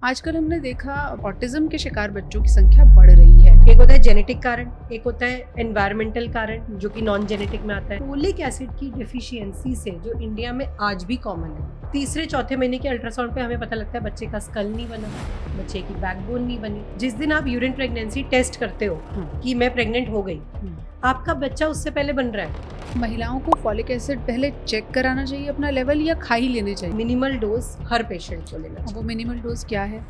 आजकल हमने देखा ऑटिज्म के शिकार बच्चों की संख्या बढ़ रही है। एक होता है जेनेटिक कारण, एक होता है एनवायरमेंटल कारण जो कि नॉन जेनेटिक में आता है। फोलिक एसिड की डेफिशिएंसी से जो इंडिया में आज भी कॉमन है, तीसरे चौथे महीने के अल्ट्रासाउंड पे हमें पता लगता है बच्चे का स्कल नहीं बना, बच्चे की बैकबोन नहीं बनी। जिस दिन आप यूरिन प्रेगनेंसी टेस्ट करते हो कि मैं प्रेग्नेंट हो गई, आपका बच्चा उससे पहले बन रहा है। महिलाओं को फॉलिक एसिड पहले चेक कराना चाहिए अपना लेवल, या खा ही लेने चाहिए? मिनिमल डोज हर पेशेंट को लेना वो चाहिए। मिनिमल डोज क्या है?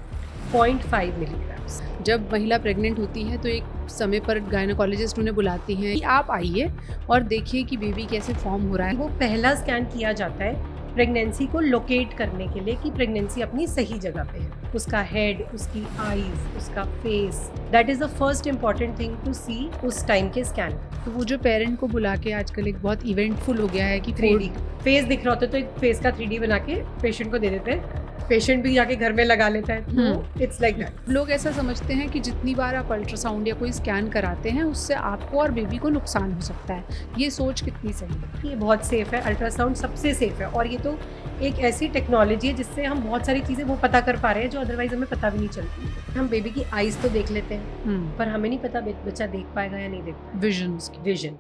0.5 मिलीग्राम्स। जब महिला प्रेग्नेंट होती है तो एक समय पर गायनोकोलॉजिस्ट उन्हें बुलाती हैं कि आप आइए और देखिए कि बेबी कैसे फॉर्म हो रहा है। वो पहला स्कैन किया जाता है प्रेगनेंसी को लोकेट करने के लिए कि प्रेगनेंसी अपनी सही जगह पे है। उसका हेड, उसकी आईज, उसका face, that is the first important thing to see उस टाइम के स्कैन। तो वो जो पेरेंट को बुला के आजकल एक बहुत इवेंटफुल हो गया है कि 3D फेस दिख रहा होता है तो एक फेस का 3D बना के पेशेंट को दे देते हैं, पेशेंट भी जाके घर में लगा लेता है। तो इट्स लाइक दैट। लोग ऐसा समझते हैं कि जितनी बार आप अल्ट्रासाउंड या कोई स्कैन कराते हैं उससे आपको और बेबी को नुकसान हो सकता है। ये सोच कितनी सही है? ये बहुत सेफ है, अल्ट्रासाउंड सबसे सेफ है। और ये तो एक ऐसी टेक्नोलॉजी है जिससे हम बहुत सारी चीज़ें वो पता कर पा रहे हैं जो अदरवाइज हमें पता भी नहीं चलती। हम बेबी की आईज तो देख लेते हैं, पर हमें नहीं पता बच्चा देख पाएगा या नहीं देख पाएगा। विजन।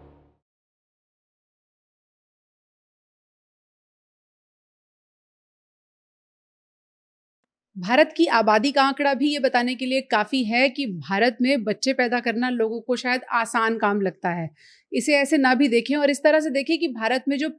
भारत की आबादी का आंकड़ा भी ये बताने के लिए काफ़ी है कि भारत में बच्चे पैदा करना लोगों को शायद आसान काम लगता है। इसे ऐसे ना भी देखें और इस तरह से देखें कि भारत में जो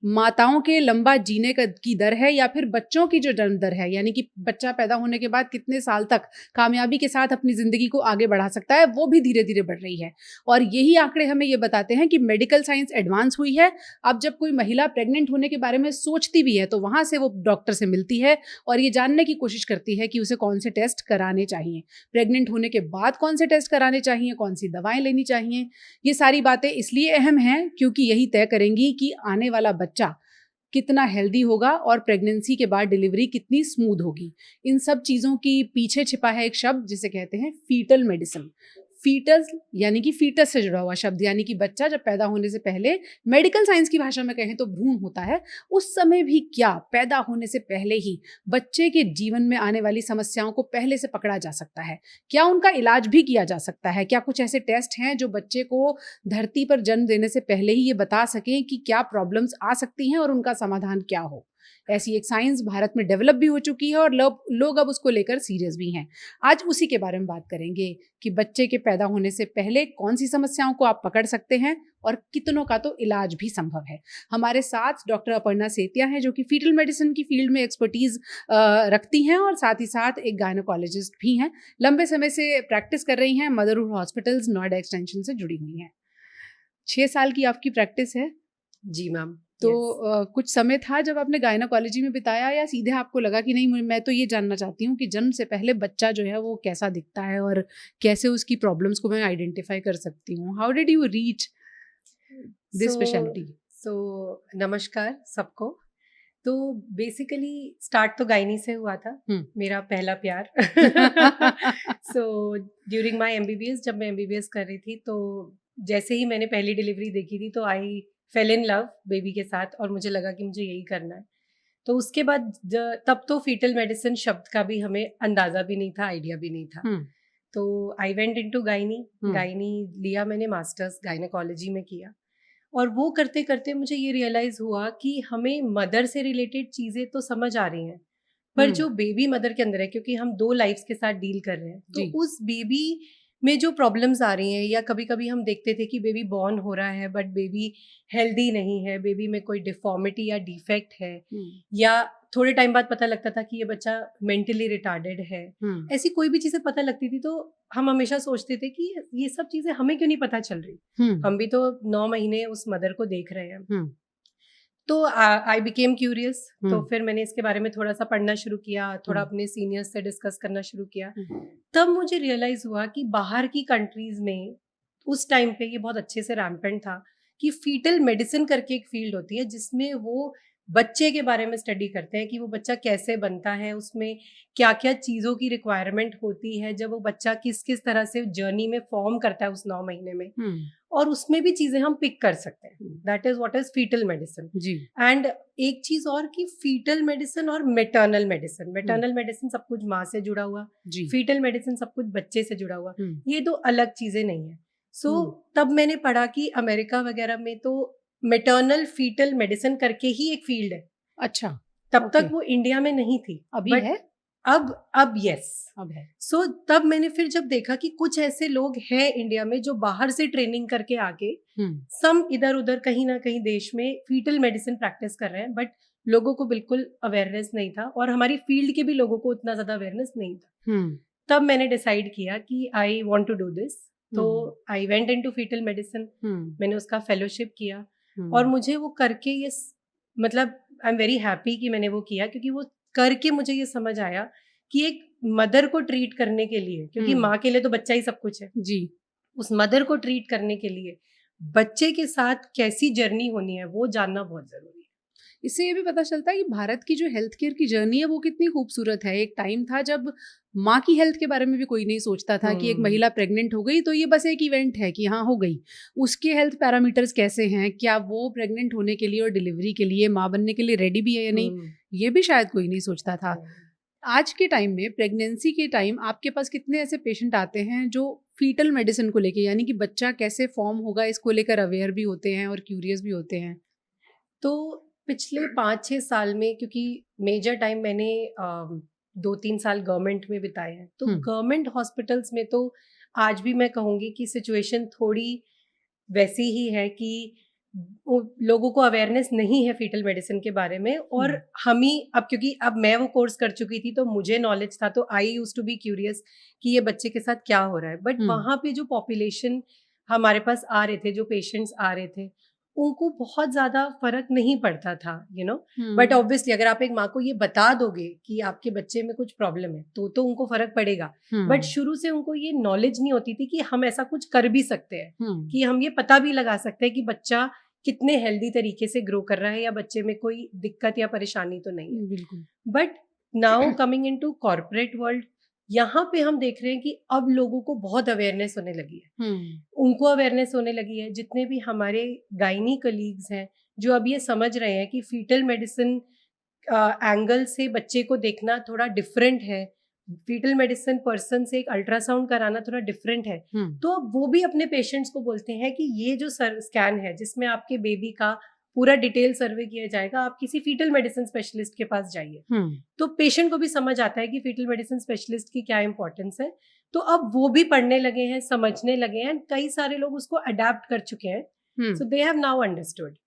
माताओं के लंबा जीने की दर है, या फिर बच्चों की जो जन्म दर है, यानी कि बच्चा पैदा होने के बाद कितने साल तक कामयाबी के साथ अपनी ज़िंदगी को आगे बढ़ा सकता है, वो भी धीरे-धीरे बढ़ रही है। और यही आंकड़े हमें ये बताते हैं कि मेडिकल साइंस एडवांस हुई है। अब जब कोई महिला प्रेग्नेंट होने के बारे में सोचती भी है, तो वहाँ से वो डॉक्टर से मिलती है और ये जानने की कोशिश करती है कि उसे कौन से टेस्ट कराने चाहिए, प्रेग्नेंट होने के बाद कौन से टेस्ट कराने चाहिए, कौन सी दवाएँ लेनी चाहिए। ये सारी बातें इसलिए अहम हैं क्योंकि यही तय करेंगी कि आने वाला बच्चा कितना हेल्दी होगा और प्रेगनेंसी के बाद डिलीवरी कितनी स्मूथ होगी। इन सब चीज़ों की पीछे छिपा है एक शब्द जिसे कहते हैं फीटल मेडिसिन। फीटस यानी कि फीटस से जुड़ा हुआ शब्द, यानी कि बच्चा जब पैदा होने से पहले, मेडिकल साइंस की भाषा में कहें तो भ्रूण होता है, उस समय भी क्या पैदा होने से पहले ही बच्चे के जीवन में आने वाली समस्याओं को पहले से पकड़ा जा सकता है? क्या उनका इलाज भी किया जा सकता है? क्या कुछ ऐसे टेस्ट हैं जो बच्चे को धरती पर जन्म देने से पहले ही ये बता सकें कि क्या प्रॉब्लम्स आ सकती हैं और उनका समाधान क्या हो? ऐसी एक साइंस भारत में डेवलप भी हो चुकी है और लोग अब उसको लेकर सीरियस भी हैं। आज उसी के बारे में बात करेंगे कि बच्चे के पैदा होने से पहले कौन सी समस्याओं को आप पकड़ सकते हैं और कितनों का तो इलाज भी संभव है। हमारे साथ डॉक्टर अपर्णा सेतिया हैं जो कि फीटल मेडिसिन की फील्ड में एक्सपर्टीज रखती हैं और साथ ही साथ एक गायनोकोलॉजिस्ट भी हैं। लंबे समय से प्रैक्टिस कर रही हैं, मदरहुड हॉस्पिटल्स नोएडा एक्सटेंशन से जुड़ी हुई हैं। 6 साल की आपकी प्रैक्टिस है? जी मैम। तो कुछ समय था जब आपने गायनोकोलॉजी में बिताया, या सीधे आपको लगा कि नहीं मैं तो ये जानना चाहती हूँ कि जन्म से पहले बच्चा जो है वो कैसा दिखता है और कैसे उसकी प्रॉब्लम्स को मैं आइडेंटिफाई कर सकती हूँ? How did you reach this speciality? नमस्कार सबको। तो बेसिकली स्टार्ट तो गायनी से हुआ था, मेरा पहला प्यार। सो ड्यूरिंग माय एमबीबीएस, जब मैं एमबीबीएस कर रही थी, तो जैसे ही मैंने पहली डिलीवरी देखी थी तो आई फेल इन लव बेबी के साथ और मुझे लगा कि मुझे यही करना है। तो उसके बाद तब तो फीटल मेडिसिन शब्द का भी हमें अंदाजा भी नहीं था, आइडिया भी नहीं था। तो आई वेंट इनटू गायनी लिया मैंने, मास्टर्स गायनेकोलॉजी में किया। और वो करते करते मुझे ये रियलाइज हुआ कि हमें मदर से रिलेटेड चीजें तो समझ आ रही हैं, पर जो बेबी मदर के अंदर है, क्योंकि हम 2 लाइफ्स के साथ डील कर रहे हैं, तो उस बेबी में जो प्रॉब्लम्स आ रही हैं, या कभी कभी हम देखते थे कि बेबी बॉर्न हो रहा है बट बेबी हेल्दी नहीं है, बेबी में कोई डिफॉर्मिटी या डिफेक्ट है, या थोड़े टाइम बाद पता लगता था कि ये बच्चा मेंटली रिटार्डेड है। ऐसी कोई भी चीजें पता लगती थी तो हम हमेशा सोचते थे कि ये सब चीजें हमें क्यों नहीं पता चल रही। हम भी तो 9 महीने उस मदर को देख रहे हैं। तो आई बिकेम क्यूरियस। तो फिर मैंने इसके बारे में थोड़ा सा पढ़ना शुरू किया, थोड़ा अपने सीनियर्स से डिस्कस करना शुरू किया। तब मुझे रियलाइज हुआ कि बाहर की कंट्रीज में उस टाइम पे ये बहुत अच्छे से रैम्पेंट था कि फीटल मेडिसिन करके एक फील्ड होती है जिसमें वो बच्चे के बारे में स्टडी करते हैं कि वो बच्चा कैसे बनता है, उसमें क्या क्या चीज़ों की रिक्वायरमेंट होती है, जब वो बच्चा किस किस तरह से जर्नी में फॉर्म करता है उस 9 महीने में। और उसमें भी चीजें हम पिक कर सकते हैं. That is what is fetal medicine जी. एंड एक चीज और कि फीटल मेडिसिन और मेटर्नल मेडिसिन सब कुछ माँ से जुड़ा हुआ, फीटल मेडिसिन सब कुछ बच्चे से जुड़ा हुआ, ये दो अलग चीजें नहीं है. सो तब मैंने पढ़ा कि अमेरिका वगैरह में तो मेटर्नल फीटल मेडिसिन करके ही एक फील्ड है. अच्छा. तब तक वो इंडिया में नहीं थी. अभी है? अब यस, अब है. सो तब मैंने फिर जब देखा कि कुछ ऐसे लोग हैं इंडिया में जो बाहर से ट्रेनिंग करके आके सम इधर उधर कहीं ना कहीं देश में फीटल मेडिसिन प्रैक्टिस कर रहे हैं, बट लोगों को बिल्कुल अवेयरनेस नहीं था और हमारी फील्ड के भी लोगों को उतना ज्यादा अवेयरनेस नहीं था. तब मैंने डिसाइड किया कि I want to do this. तो I went into fetal medicine. मैंने उसका फेलोशिप किया और मुझे वो करके ये मतलब आई एम वेरी हैप्पी कि मैंने वो किया, क्योंकि वो करके मुझे ये समझ आया कि एक मदर को ट्रीट करने के लिए, क्योंकि माँ के लिए तो बच्चा ही सब कुछ है जी, उस मदर को ट्रीट करने के लिए बच्चे के साथ कैसी जर्नी होनी है वो जानना बहुत जरूरी है. इससे ये भी पता चलता है कि भारत की जो हेल्थ केयर की जर्नी है वो कितनी खूबसूरत है. एक टाइम था जब माँ की हेल्थ के बारे में भी कोई नहीं सोचता था कि एक महिला प्रेग्नेंट हो गई तो ये बस एक इवेंट है कि हाँ हो गई. उसके हेल्थ पैरामीटर्स कैसे हैं, क्या वो प्रेग्नेंट होने के लिए और डिलीवरी के लिए, माँ बनने के लिए रेडी भी है या नहीं, ये भी शायद कोई नहीं सोचता था. आज के टाइम में, प्रेगनेंसी के टाइम, आपके पास कितने ऐसे पेशेंट आते हैं जो फीटल मेडिसिन को लेके, यानी कि बच्चा कैसे फॉर्म होगा इसको लेकर अवेयर भी होते हैं और क्यूरियस भी होते हैं? तो पिछले 5-6 साल में, क्योंकि मेजर टाइम मैंने 2-3 साल गवर्नमेंट में बिताए हैं, तो गवर्नमेंट हॉस्पिटल्स में तो आज भी मैं कहूँगी कि सिचुएशन थोड़ी वैसी ही है कि लोगों को अवेयरनेस नहीं है फीटल मेडिसिन के बारे में. और हम ही अब, क्योंकि अब मैं वो कोर्स कर चुकी थी तो मुझे नॉलेज था, तो I used to be curious कि ये बच्चे के साथ क्या हो रहा है. बट वहाँ पे जो पॉपुलेशन हमारे पास आ रहे थे, जो पेशेंट्स आ रहे थे, उनको बहुत ज्यादा फर्क नहीं पड़ता था, यू नो. बट ऑब्वियसली अगर आप एक माँ को ये बता दोगे कि आपके बच्चे में कुछ प्रॉब्लम है तो उनको फर्क पड़ेगा. बट शुरू से उनको ये नॉलेज नहीं होती थी कि हम ऐसा कुछ कर भी सकते हैं, कि हम ये पता भी लगा सकते हैं कि बच्चा कितने हेल्दी तरीके से ग्रो कर रहा है या बच्चे में कोई दिक्कत या परेशानी तो नहीं है. बिल्कुल. But now coming into corporate world, यहाँ पे हम देख रहे हैं कि अब लोगों को बहुत अवेयरनेस होने लगी है. उनको अवेयरनेस होने लगी है, जितने भी हमारे गायनी कलीग्स हैं जो अब ये समझ रहे हैं कि फीटल मेडिसिन एंगल से बच्चे को देखना थोड़ा डिफरेंट है, फीटल मेडिसिन पर्सन से एक अल्ट्रासाउंड कराना थोड़ा डिफरेंट है. तो अब वो भी अपने पेशेंट्स को बोलते हैं कि ये जो स्कैन है जिसमें आपके बेबी का पूरा डिटेल सर्वे किया जाएगा, आप किसी फीटल मेडिसिन स्पेशलिस्ट के पास जाइए. तो पेशेंट को भी समझ आता है कि फीटल मेडिसिन स्पेशलिस्ट की क्या इंपॉर्टेंस है. तो अब वो भी पढ़ने लगे हैं, समझने लगे हैं, कई सारे लोग उसको अडेप्ट कर चुके हैं. सो दे हैव नाउ अंडरस्टूड.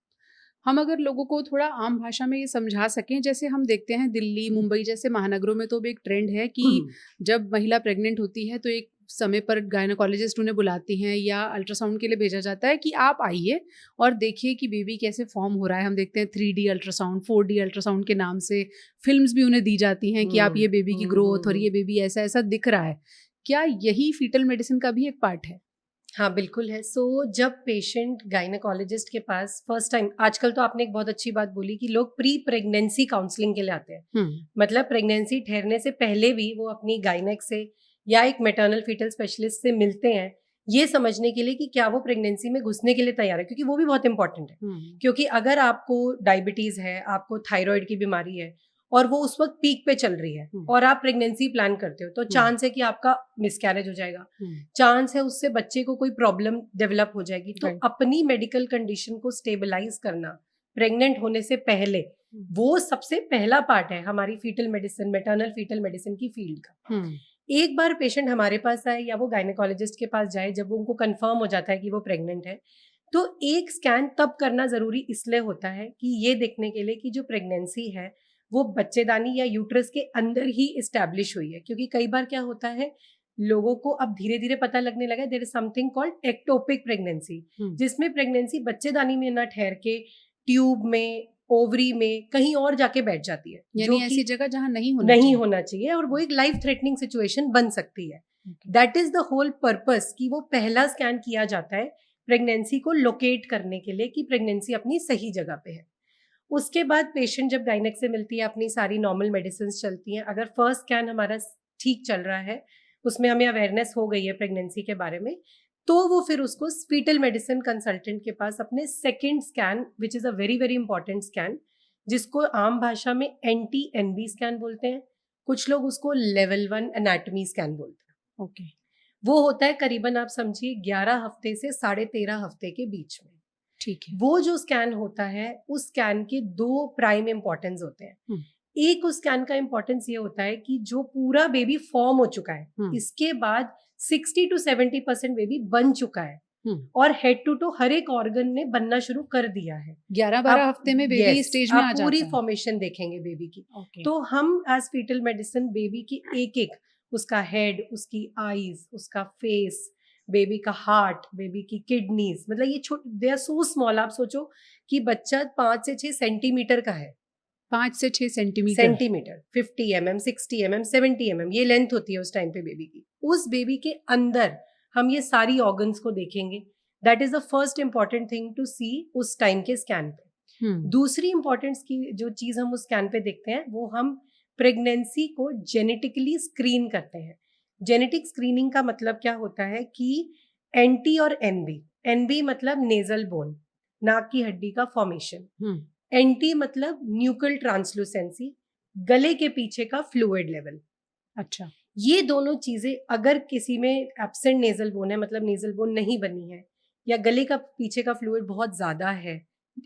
हम अगर लोगों को थोड़ा आम भाषा में ये समझा सकें, जैसे हम देखते हैं दिल्ली, मुंबई जैसे महानगरों में तो भी एक ट्रेंड है कि जब महिला प्रेग्नेंट होती है तो एक समय पर गायनोकोलॉजिस्ट उन्हें बुलाती हैं या अल्ट्रासाउंड के लिए भेजा जाता है कि आप आइए और देखिए कि बेबी कैसे फॉर्म हो रहा है. हम देखते हैं 3D अल्ट्रासाउंड, 4D अल्ट्रासाउंड के नाम से फिल्म्स भी उन्हें दी जाती हैं कि आप ये बेबी की ग्रोथ और ये बेबी ऐसा ऐसा दिख रहा है. क्या यही फीटल मेडिसिन का भी एक पार्ट है? हाँ बिल्कुल है. सो जब पेशेंट गायनेकोलॉजिस्ट के पास फर्स्ट टाइम, आजकल तो आपने एक बहुत अच्छी बात बोली कि लोग प्री प्रेगनेंसी काउंसलिंग के लिए आते हैं. मतलब प्रेगनेंसी ठहरने से पहले भी वो अपनी गायनेक से या एक मैटरनल फीटल स्पेशलिस्ट से मिलते हैं, ये समझने के लिए कि क्या वो प्रेगनेंसी में घुसने के लिए तैयार है, क्योंकि वो भी बहुत इंपॉर्टेंट है. क्योंकि अगर आपको डायबिटीज है, आपको थायराइड की बीमारी है और वो उस वक्त पीक पे चल रही है और आप प्रेगनेंसी प्लान करते हो, तो चांस है कि आपका मिसकैरेज हो जाएगा, चांस है उससे बच्चे को कोई प्रॉब्लम डेवलप हो जाएगी. तो अपनी मेडिकल कंडीशन को स्टेबलाइज करना प्रेग्नेंट होने से पहले, वो सबसे पहला पार्ट है हमारी fetal medicine, maternal fetal medicine की फील्ड का. एक बार पेशेंट हमारे पास आए या वो गायनेकोलॉजिस्ट के पास जाए, जब उनको कंफर्म हो जाता है कि वो प्रेग्नेंट है, तो एक स्कैन तब करना जरूरी इसलिए होता है कि ये देखने के लिए कि जो प्रेगनेंसी है वो बच्चेदानी या यूट्रस के अंदर ही इस्टेब्लिश हुई है. क्योंकि कई बार क्या होता है, लोगों को अब धीरे धीरे पता लगने लगा there is something called ectopic pregnancy, जिसमें प्रेगनेंसी बच्चेदानी में ना ठहर के ट्यूब में, ओवरी में कहीं और जाके बैठ जाती है, यानी ऐसी जगह जहां नहीं होना चाहिए और वो एक लाइफ थ्रेटनिंग सिचुएशन बन सकती है. That is the whole purpose कि वो पहला स्कैन किया जाता है प्रेगनेंसी को लोकेट करने के लिए कि प्रेगनेंसी अपनी सही जगह पे है. उसके बाद पेशेंट जब गायनेक से मिलती है, अपनी सारी नॉर्मल मेडिसिन चलती हैं, अगर फर्स्ट स्कैन हमारा ठीक चल रहा है, उसमें हमें अवेयरनेस हो गई है प्रेगनेंसी के बारे में, तो वो फिर उसको फीटल मेडिसिन कंसल्टेंट के पास अपने second scan, which is a very very important scan, जिसको आम भाषा में NT-NB स्कैन बोलते हैं, कुछ लोग उसको लेवल 1 एनाटॉमी स्कैन बोलते हैं। ओके। वो होता है करीबन आप समझिए 11 हफ्ते से 13.5 हफ्ते के बीच में। ठीक है। वो जो स्कैन होता है, उस स्कैन के 2 प्राइम इंपॉर्टेंस होते हैं। एक उस स्कैन का इंपॉर्टेंस ये होता है कि जो पूरा बेबी फॉर्म हो चुका है, इसके बाद 60 to 70% बेबी बन चुका है और हेड टू टो हर एक ऑर्गन ने बनना शुरू कर दिया है। 11-12 हफ्ते में बेबी स्टेज में आ जाता है। पूरी फॉर्मेशन देखेंगे बेबी की। तो हम एज फीटल मेडिसिन बेबी की एक एक, उसका हेड, उसकी आईज, उसका फेस, बेबी का हार्ट, बेबी की किडनीज, मतलब ये छोटे, दे आर सो स्मॉल। आप सोचो कि बच्चा 5 से 6 सेंटीमीटर का है। 5 से 6 सेंटीमीटर 50 mm, 60 mm, 70 mm ये लेंथ होती है उस टाइम पे बेबी की। उस बेबी के अंदर हम ये सारी ऑर्गन्स को देखेंगे। That is the first important thing to see उस टाइम के स्कैन पे। दूसरी इंपॉर्टेंस की जो चीज हम उस स्कैन पे देखते हैं, वो हम प्रेगनेंसी को जेनेटिकली स्क्रीन करते हैं। जेनेटिक स्क्रीनिंग का मतलब क्या होता है कि NT और NB, NB मतलब नेजल बोन, नाक की हड्डी का फॉर्मेशन, NT मतलब न्यूकल ट्रांसलूसेंसी, गले के पीछे का फ्लूइड लेवल। अच्छा। ये दोनों चीजें अगर किसी में एब्सेंट नेजल बोन है, मतलब नेजल बोन नहीं बनी है, या गले का पीछे का फ्लूइड बहुत ज्यादा है,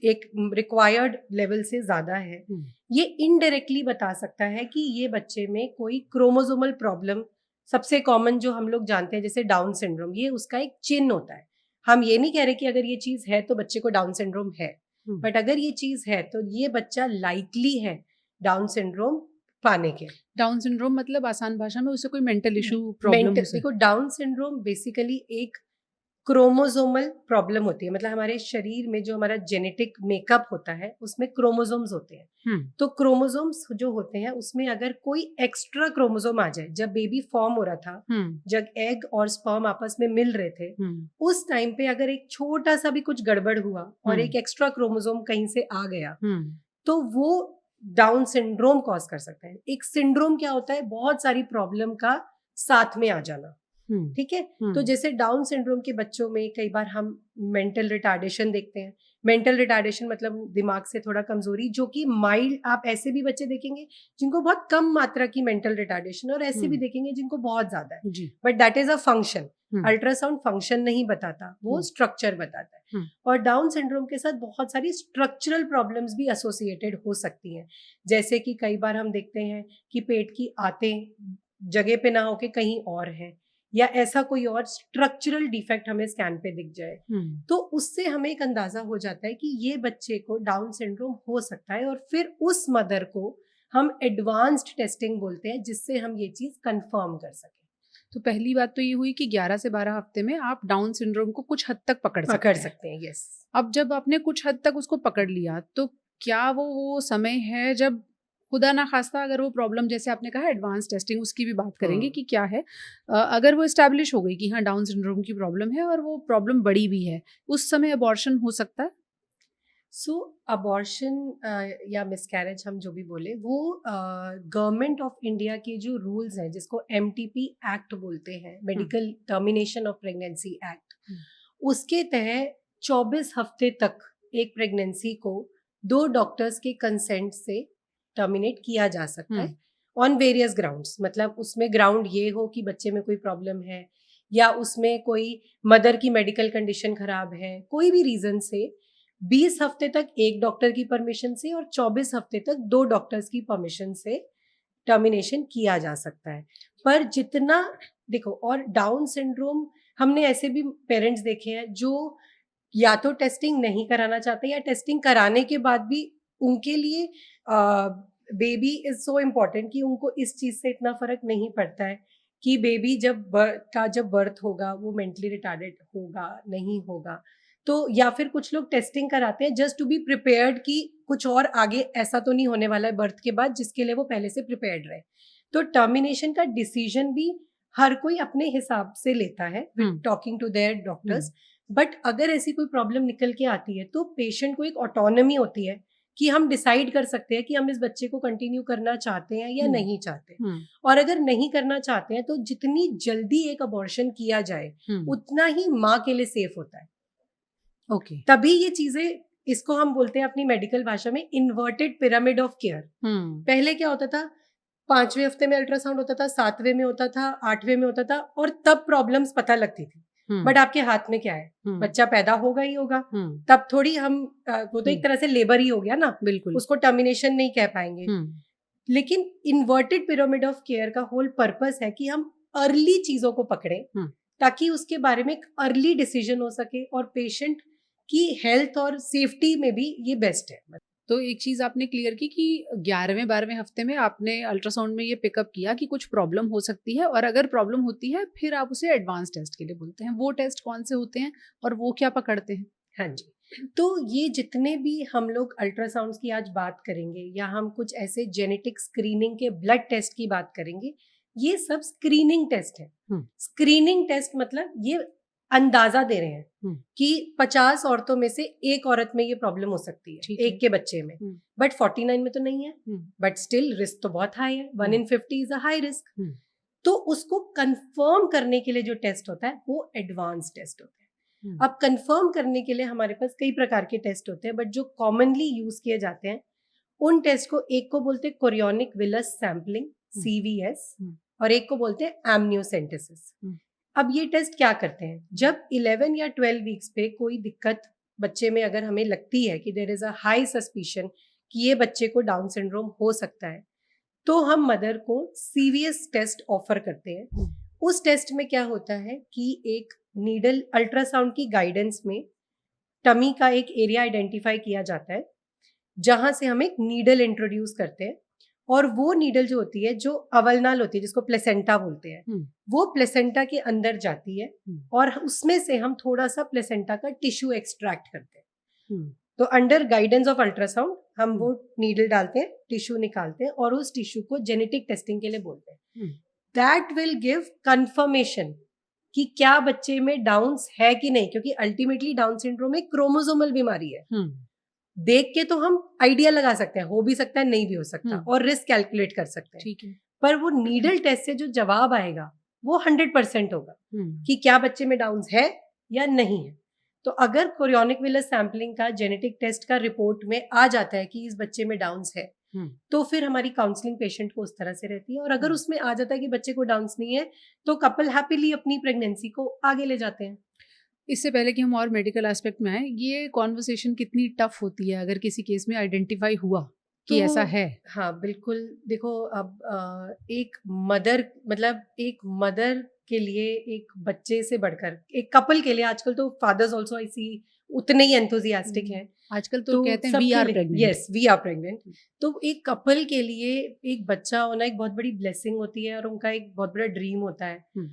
एक रिक्वायर्ड लेवल से ज्यादा है, ये इनडायरेक्टली बता सकता है कि ये बच्चे में कोई क्रोमोसोमल प्रॉब्लम, सबसे कॉमन जो हम लोग जानते हैं जैसे डाउन सिंड्रोम, ये उसका एक चिन्ह होता है। हम ये नहीं कह रहे कि अगर ये चीज है तो बच्चे को डाउन सिंड्रोम है, बट अगर ये चीज है तो ये बच्चा लाइकली है डाउन सिंड्रोम पाने के। डाउन सिंड्रोम मतलब आसान भाषा में उसे कोई मेंटल इशू प्रॉब्लम हो सकती है। देखो, डाउन सिंड्रोम बेसिकली एक क्रोमोसोमल प्रॉब्लम होती है, मतलब हमारे शरीर में जो हमारा जेनेटिक मेकअप होता है उसमें क्रोमोसोम्स होते हैं। तो क्रोमोसोम्स जो होते हैं उसमें अगर कोई एक्स्ट्रा क्रोमोसोम आ जाए, जब बेबी फॉर्म हो रहा था, जब एग और स्पर्म आपस में मिल रहे थे, उस टाइम पे अगर एक छोटा सा भी कुछ गड़बड़ हुआ और एक एक्स्ट्रा क्रोमोसोम कहीं से आ गया, तो वो डाउन सिंड्रोम कॉज कर सकता है। एक सिंड्रोम क्या होता है, बहुत सारी प्रॉब्लम का साथ में आ जाना। ठीक है। तो जैसे डाउन सिंड्रोम के बच्चों में कई बार हम मेंटल रिटार्डेशन देखते हैं। मेंटल रिटार्डेशन मतलब दिमाग से थोड़ा कमजोरी, जो कि माइल्ड, आप ऐसे भी बच्चे देखेंगे जिनको बहुत कम मात्रा की मेंटल रिटार्डेशन, और ऐसे भी देखेंगे जिनको बहुत ज्यादा है, but that is a function. Ultrasound function नहीं बताता, वो स्ट्रक्चर बताता है। और डाउन सिंड्रोम के साथ बहुत सारी स्ट्रक्चरल प्रॉब्लम्स भी एसोसिएटेड हो सकती हैं, जैसे कि कई बार हम देखते हैं कि पेट की आंतें जगह पे ना होके कहीं और है, या ऐसा कोई और स्ट्रक्चरल डिफेक्ट हमें स्कैन पे दिख जाए, तो उससे हमें एक अंदाजा हो जाता है कि ये बच्चे को डाउन सिंड्रोम हो सकता है। और फिर उस मदर को हम एडवांस्ड टेस्टिंग बोलते हैं, जिससे हम ये चीज कंफर्म कर सकें। तो पहली बात तो ये हुई कि 11 से 12 हफ्ते में आप डाउन सिंड्रोम को कुछ हद तक पकड़ सकते हैं। यस। अब जब आपने कुछ हद तक उसको पकड़ लिया, तो क्या वो समय है जब खुदा ना खास्ता अगर वो प्रॉब्लम, जैसे आपने कहा एडवांस टेस्टिंग, उसकी भी बात करेंगे कि क्या है, अगर वो एस्टैब्लिश हो गई कि हाँ डाउन सिंड्रोम की प्रॉब्लम है और वो प्रॉब्लम बड़ी भी है, उस समय अबॉर्शन हो सकता है? सो अबॉर्शन या मिसकैरेज हम जो भी बोले, वो गवर्नमेंट ऑफ इंडिया के जो रूल्स हैं, जिसको MTP एक्ट बोलते हैं, medical termination of pregnancy act, उसके तहत 24 हफ्ते तक एक प्रेगनेंसी को 2 डॉक्टर्स के कंसेंट से टर्मिनेट किया जा सकता है ऑन वेरियस ग्राउंड्स। मतलब उसमें ग्राउंड ये हो कि बच्चे में कोई प्रॉब्लम है, या उसमें कोई मदर की मेडिकल कंडीशन खराब है, कोई भी रीजन से 20 हफ्ते तक एक डॉक्टर की परमिशन से और 24 हफ्ते तक 2 डॉक्टर्स की परमिशन से टर्मिनेशन किया जा सकता है। पर जितना देखो, और डाउन सिंड्रोम हमने ऐसे भी पेरेंट्स देखे हैं जो या तो टेस्टिंग नहीं कराना चाहते, या टेस्टिंग कराने के बाद भी उनके लिए बेबी इज सो इम्पोर्टेंट कि उनको इस चीज से इतना फर्क नहीं पड़ता है कि बेबी जब बर्थ होगा वो मेंटली रिटार्डेड होगा नहीं होगा। तो या फिर कुछ लोग टेस्टिंग कराते हैं जस्ट टू बी प्रिपेयर्ड कि कुछ और आगे ऐसा तो नहीं होने वाला है बर्थ के बाद, जिसके लिए वो पहले से प्रिपेयर्ड रहे। तो टर्मिनेशन का डिसीजन भी हर कोई अपने हिसाब से लेता है with talking to their doctors. But अगर ऐसी कोई प्रॉब्लम निकल के आती है तो पेशेंट को एक ऑटोनॉमी होती है कि हम डिसाइड कर सकते हैं कि हम इस बच्चे को कंटिन्यू करना चाहते हैं या नहीं चाहते। और अगर नहीं करना चाहते हैं तो जितनी जल्दी एक अबॉर्शन किया जाए उतना ही माँ के लिए सेफ होता है। ओके, तभी ये चीजें, इसको हम बोलते हैं अपनी मेडिकल भाषा में इन्वर्टेड पिरामिड ऑफ केयर। पहले क्या होता था, 5वें हफ्ते में अल्ट्रासाउंड होता था, 7वें में होता था, 8वें में होता था, और तब प्रॉब्लम्स पता लगती थी। बट आपके हाथ में क्या है, बच्चा पैदा होगा ही होगा। तब थोड़ी हम वो तो एक तरह से लेबर ही हो गया ना, बिल्कुल, उसको टर्मिनेशन नहीं कह पाएंगे। लेकिन इन्वर्टेड पिरामिड ऑफ केयर का होल पर्पस है कि हम अर्ली चीजों को पकड़ें ताकि उसके बारे में एक अर्ली डिसीजन हो सके, और पेशेंट की हेल्थ और सेफ्टी में भी ये बेस्ट है। तो एक चीज आपने क्लियर की कि 11वें 12वें हफ्ते में आपने अल्ट्रासाउंड में ये पिकअप किया कि कुछ प्रॉब्लम हो सकती है, और अगर प्रॉब्लम होती है फिर आप उसे एडवांस टेस्ट के लिए बोलते हैं। वो टेस्ट कौन से होते हैं और वो क्या पकड़ते हैं? हाँ जी, तो ये जितने भी हम लोग अल्ट्रासाउंड्स की आज बात करेंगे, या हम कुछ ऐसे जेनेटिक स्क्रीनिंग के ब्लड टेस्ट की बात करेंगे, ये सब स्क्रीनिंग टेस्ट है। स्क्रीनिंग टेस्ट मतलब ये अंदाजा दे रहे हैं कि 50 औरतों में से एक औरत में ये प्रॉब्लम हो सकती है, एक के बच्चे में, बट 49 में तो नहीं है, बट स्टिल रिस्क तो बहुत हाई है। 1 in 50 is a high risk. तो उसको कंफर्म करने के लिए जो टेस्ट होता है वो एडवांस टेस्ट होता है। अब कंफर्म करने के लिए हमारे पास कई प्रकार के टेस्ट होते हैं, बट जो कॉमनली यूज किए जाते हैं उन टेस्ट को, एक को बोलते हैं कोरियोनिक विलस सैंपलिंग, CVS, और एक को बोलते हैं एमनियोसेंटेसिस। अब ये टेस्ट क्या करते हैं, जब 11 या 12 वीक्स पे कोई दिक्कत बच्चे में अगर हमें लगती है कि there is a high suspicion कि ये बच्चे को डाउन सिंड्रोम हो सकता है, तो हम मदर को CVS टेस्ट ऑफर करते हैं। उस टेस्ट में क्या होता है कि एक नीडल, अल्ट्रासाउंड की गाइडेंस में टमी का एक एरिया आइडेंटिफाई किया जाता है जहां से हम एक नीडल इंट्रोड्यूस करते हैं, और वो नीडल जो होती है, जो अवलनाल होती है, जिसको प्लेसेंटा बोलते हैं, वो प्लेसेंटा के अंदर जाती है, और उसमें से हम थोड़ा सा प्लेसेंटा का टिश्यू एक्सट्रैक्ट करते हैं। तो अंडर गाइडेंस ऑफ अल्ट्रासाउंड हम वो नीडल डालते हैं, टिश्यू निकालते हैं, और उस टिश्यू को जेनेटिक टेस्टिंग के लिए बोलते हैं। दैट विल गिव कंफर्मेशन कि क्या बच्चे में डाउन्स है कि नहीं, क्योंकि अल्टीमेटली डाउन सिंड्रोम एक क्रोमोसोमल बीमारी है। देख के तो हम आइडिया लगा सकते हैं, हो भी सकता है, नहीं भी हो सकता, और रिस्क कैलकुलेट कर सकते हैं, ठीक है। पर वो नीडल टेस्ट से जो जवाब आएगा वो 100% होगा कि क्या बच्चे में डाउन्स है या नहीं है। तो अगर कोरियोनिक विलस सैंपलिंग का जेनेटिक टेस्ट का रिपोर्ट में आ जाता है कि इस बच्चे में डाउन्स है, तो फिर हमारी काउंसलिंग पेशेंट को उस तरह से रहती है। और अगर उसमें आ जाता है कि बच्चे को डाउन्स नहीं है, तो कपल हैप्पीली अपनी प्रेगनेंसी को आगे ले जाते हैं। इससे पहले कि हम और मेडिकल एस्पेक्ट में आए, ये कॉन्वर्सेशन कितनी टफ होती है अगर किसी केस में आइडेंटिफाई हुआ कि ऐसा है? हाँ बिल्कुल, देखो अब एक मदर, मतलब एक मदर के लिए, एक बच्चे से बढ़कर एक कपल के लिए, आजकल तो फादर्स ऑल्सो आई सी उतने ही एंथुजियास्टिक हैं। आजकल तो कहते हैं we are pregnant. Yes, we are pregnant. तो एक कपल के लिए एक बच्चा होना एक बहुत बड़ी ब्लेसिंग होती है, और उनका एक बहुत बड़ा ड्रीम होता है।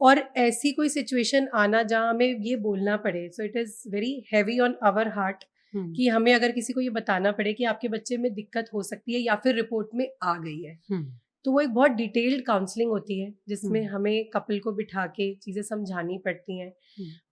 और ऐसी कोई सिचुएशन आना जहाँ हमें ये बोलना पड़े, so it is very heavy on our heart कि हमें अगर किसी को ये बताना पड़े कि आपके बच्चे में दिक्कत हो सकती है या फिर रिपोर्ट में आ गई है, तो वो एक बहुत डिटेल्ड काउंसलिंग होती है जिसमें हमें कपल को बिठा के चीजें समझानी पड़ती हैं।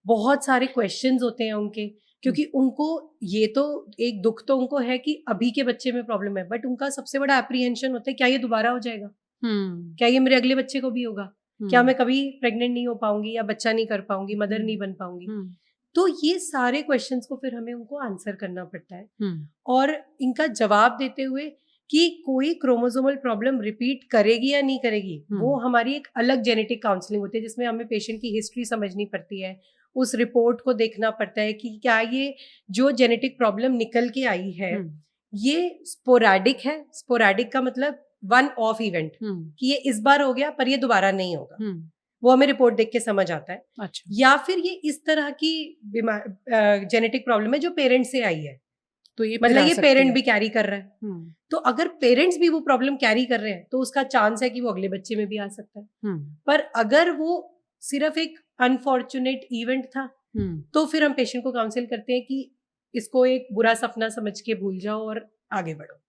बहुत सारे क्वेश्चंस होते हैं उनके, क्योंकि उनको ये तो एक दुख तो उनको है कि अभी के बच्चे में प्रॉब्लम है, बट उनका सबसे बड़ा एप्रीहेंशन होता है क्या ये दोबारा हो जाएगा, क्या ये मेरे अगले बच्चे को भी होगा, क्या मैं कभी प्रेग्नेंट नहीं हो पाऊंगी या बच्चा नहीं कर पाऊंगी, मदर नहीं बन पाऊंगी। तो ये सारे क्वेश्चंस को फिर हमें उनको आंसर करना पड़ता है, और इनका जवाब देते हुए कि कोई क्रोमोसोमल प्रॉब्लम रिपीट करेगी या नहीं करेगी, वो हमारी एक अलग जेनेटिक काउंसलिंग होती है जिसमें हमें पेशेंट की हिस्ट्री समझनी पड़ती है, उस रिपोर्ट को देखना पड़ता है कि क्या ये जो जेनेटिक प्रॉब्लम निकल के आई है ये स्पोरैडिक है। स्पोरैडिक का मतलब वन ऑफ इवेंट, कि ये इस बार हो गया पर ये दोबारा नहीं होगा, वो हमें रिपोर्ट देख के समझ आता है। अच्छा। या फिर ये इस तरह की जेनेटिक प्रॉब्लम है जो पेरेंट्स से आई है, तो ये मतलब ये पेरेंट भी कैरी कर रहा है। तो अगर पेरेंट्स भी वो प्रॉब्लम कैरी कर रहे हैं तो उसका चांस है कि वो अगले बच्चे में भी आ सकता है। पर अगर वो सिर्फ एक अनफॉर्चुनेट इवेंट था, तो फिर हम पेशेंट को काउंसिल करते हैं कि इसको एक बुरा सपना समझ के भूल जाओ और आगे बढ़ो।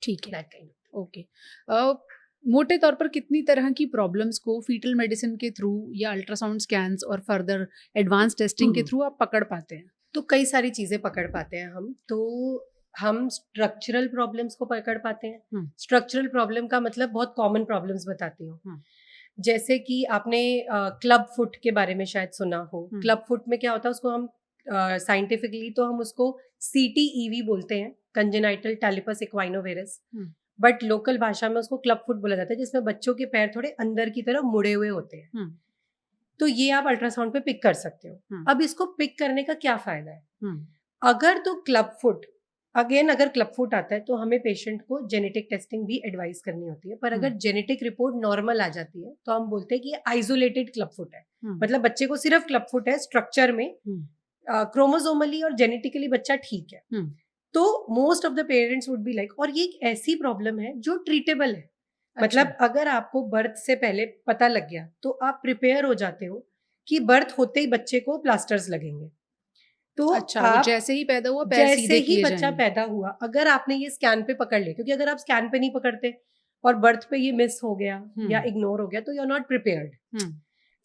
ठीक है, ओके। मोटे तौर पर कितनी तरह की प्रॉब्लम्स को फीटल मेडिसिन के थ्रू या अल्ट्रासाउंड स्कैन्स और फर्दर एडवांस टेस्टिंग के थ्रू आप पकड़ पाते हैं? तो कई सारी चीजें पकड़ पाते हैं हम। तो हम स्ट्रक्चरल प्रॉब्लम्स को पकड़ पाते हैं। स्ट्रक्चरल प्रॉब्लम का मतलब बहुत कॉमन प्रॉब्लम्स बताती हूँ। जैसे कि आपने क्लब फुट के बारे में शायद सुना हो। क्लब फुट में क्या होता है, उसको हम साइंटिफिकली तो हम उसको CTEV बोलते हैं, कंजेनाइटल टैलिपस इक्वाइनोवेरस, बट लोकल भाषा में उसको क्लब फुट बोला जाता है, जिसमें बच्चों के पैर थोड़े अंदर की तरफ मुड़े हुए होते हैं। तो ये आप अल्ट्रासाउंड पे पिक कर सकते हो। अब इसको पिक करने का क्या फायदा है? अगर तो क्लब फुट अगर क्लब फुट आता है तो हमें पेशेंट को जेनेटिक टेस्टिंग भी एडवाइस करनी होती है, पर अगर जेनेटिक रिपोर्ट नॉर्मल आ जाती है तो हम बोलते हैं कि ये आइसोलेटेड क्लब फुट है। मतलब बच्चे को सिर्फ क्लब फुट है, स्ट्रक्चर में क्रोमोसोमली और जेनेटिकली बच्चा ठीक है। तो most of the parents would be like, और ये एक ऐसी प्रॉब्लम है जो ट्रीटेबल है। मतलब अगर आपको बर्थ से पहले पता लग गया तो आप प्रिपेयर हो जाते हो कि बर्थ होते ही बच्चे को प्लास्टर्स लगेंगे। तो आप जैसे ही पैदा हुआ पैर सीधे किए बच्चा जाएंगे। पैदा हुआ, अगर आपने ये स्कैन पे पकड़ लिया, क्योंकि अगर आप स्कैन पे नहीं पकड़ते और बर्थ पे ये मिस हो गया या इग्नोर हो गया तो you are not prepared.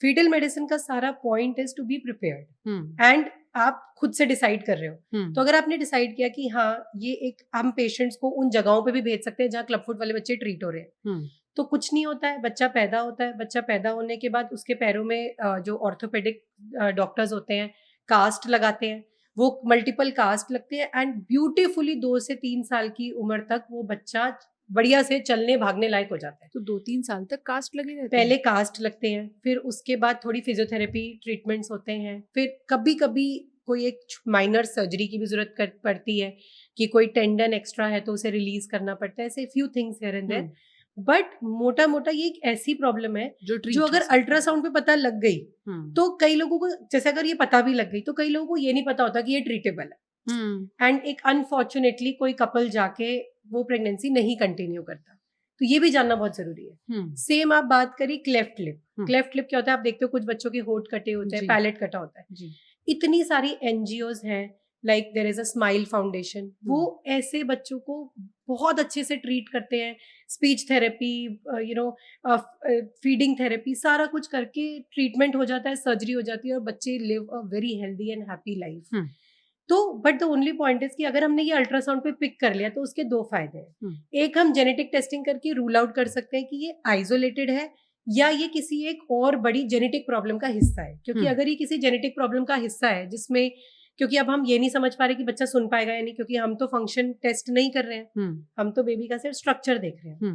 Fetal medicine का सारा point is to be prepared, and आप खुद से डिसाइड कर रहे हो। तो अगर आपने डिसाइड किया कि हाँ ये एक, हम पेशेंट्स को उन जगहों पे भी भेज सकते हैं जहाँ क्लब फुट वाले बच्चे ट्रीट हो रहे हैं। तो कुछ नहीं होता है, बच्चा पैदा होता है, बच्चा पैदा होने के बाद उसके पैरों में जो ऑर्थोपेडिक डॉक्टर्स होते हैं कास्ट लगाते हैं, वो मल्टीपल कास्ट लगते हैं, एंड ब्यूटीफुली 2 से 3 साल की उम्र तक वो बच्चा बढ़िया से चलने भागने लायक हो जाता है। तो 2-3 साल तक कास्ट लगे रहते हैं? पहले कास्ट लगते हैं, फिर उसके बाद थोड़ी फिजियोथेरेपी ट्रीटमेंट्स होते हैं, फिर कभी कभी कोई एक माइनर सर्जरी की भी जरूरत पड़ती है कि कोई टेंडन एक्स्ट्रा है तो उसे रिलीज करना पड़ता है, ऐसे few things here and there. But मोटा मोटा ये एक ऐसी प्रॉब्लम है जो अगर अल्ट्रासाउंड पे पता लग गई तो कई लोगों को, जैसे अगर ये पता भी लग गई तो कई लोगों को ये नहीं पता होता कि ये ट्रीटेबल है, एंड एक अनफॉर्चुनेटली कोई कपल जाके वो प्रेगनेंसी नहीं कंटिन्यू करता। तो ये भी जानना बहुत जरूरी है। सेम आप बात करी क्लेफ्ट लिप। क्लेफ्ट लिप क्या होता है? आप देखते हो कुछ बच्चों के होंठ कटे होते हैं, पैलेट कटा होता है। इतनी सारी NGOs हैं, like there is a smile foundation, वो ऐसे बच्चों को बहुत अच्छे से ट्रीट करते हैं। स्पीच थेरेपी, फीडिंग थेरेपी, सारा कुछ करके ट्रीटमेंट हो जाता है, सर्जरी हो जाती है और बच्चे live a very healthy and happy life. तो but the only point is कि अगर हमने ये अल्ट्रासाउंड पे पिक कर लिया तो उसके 2 फायदे हैं। एक, हम जेनेटिक टेस्टिंग करके रूल आउट कर सकते हैं कि ये आइसोलेटेड है या ये किसी एक और बड़ी जेनेटिक प्रॉब्लम का हिस्सा है। क्योंकि अगर ये किसी जेनेटिक प्रॉब्लम का हिस्सा है जिसमें, क्योंकि अब हम ये नहीं समझ पा रहे कि बच्चा सुन पाएगा या नहीं, क्योंकि हम तो फंक्शन टेस्ट नहीं कर रहे हैं, हम तो बेबी का सिर्फ स्ट्रक्चर देख रहे हैं।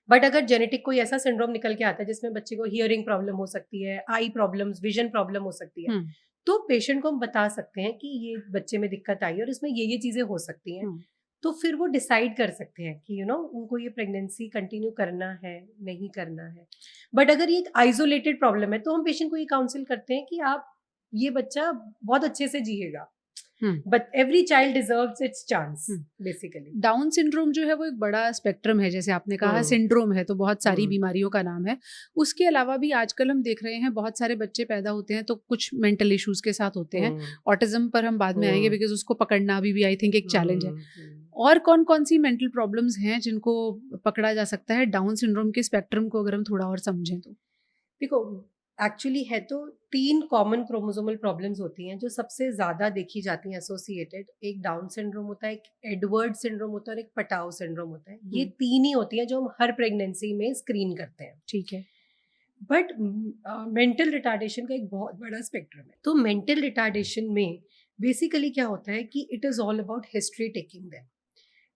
बट अगर जेनेटिक कोई ऐसा सिंड्रोम निकल के आता है जिसमें बच्चे को हियरिंग प्रॉब्लम हो सकती है, आई प्रॉब्लम्स, विजन प्रॉब्लम हो सकती है, तो पेशेंट को हम बता सकते हैं कि ये बच्चे में दिक्कत आई और इसमें ये चीजें हो सकती हैं। तो फिर वो डिसाइड कर सकते हैं कि उनको ये प्रेगनेंसी कंटिन्यू करना है, नहीं करना है। बट अगर ये एक आइसोलेटेड प्रॉब्लम है तो हम पेशेंट को ये काउंसिल करते हैं कि आप, ये बच्चा बहुत अच्छे से जिएगा, but every child deserves its chance. Basically down syndrome जो है वो एक बड़ा स्पेक्ट्रम है, जैसे आपने कहा सिंड्रोम है तो बहुत सारी बीमारियों का नाम है। उसके अलावा भी आजकल हम देख रहे हैं बहुत सारे बच्चे पैदा होते हैं तो कुछ मेंटल इश्यूज के साथ होते हैं। ऑटिज्म पर हम बाद में आएंगे बिकॉज उसको पकड़ना अभी भी आई थिंक एक चैलेंज है। और कौन कौन सी मेंटल प्रॉब्लम्स हैं जिनको पकड़ा जा सकता है डाउन सिंड्रोम के स्पेक्ट्रम को अगर हम थोड़ा और समझें तो? देखो, एक्चुअली है तो 3 कॉमन क्रोमोसोमल प्रॉब्लम्स होती हैं जो सबसे ज्यादा देखी जाती हैं एसोसिएटेड। एक डाउन सिंड्रोम होता है, एक एडवर्ड सिंड्रोम होता है और एक पटाओ सिंड्रोम होता है। ये 3 ही होती हैं जो हम हर प्रेगनेंसी में स्क्रीन करते हैं। ठीक है। बट मेंटल रिटार्डेशन का एक बहुत बड़ा स्पेक्ट्रम है। तो मेंटल रिटार्डेशन में बेसिकली क्या होता है कि it is all about history taking them.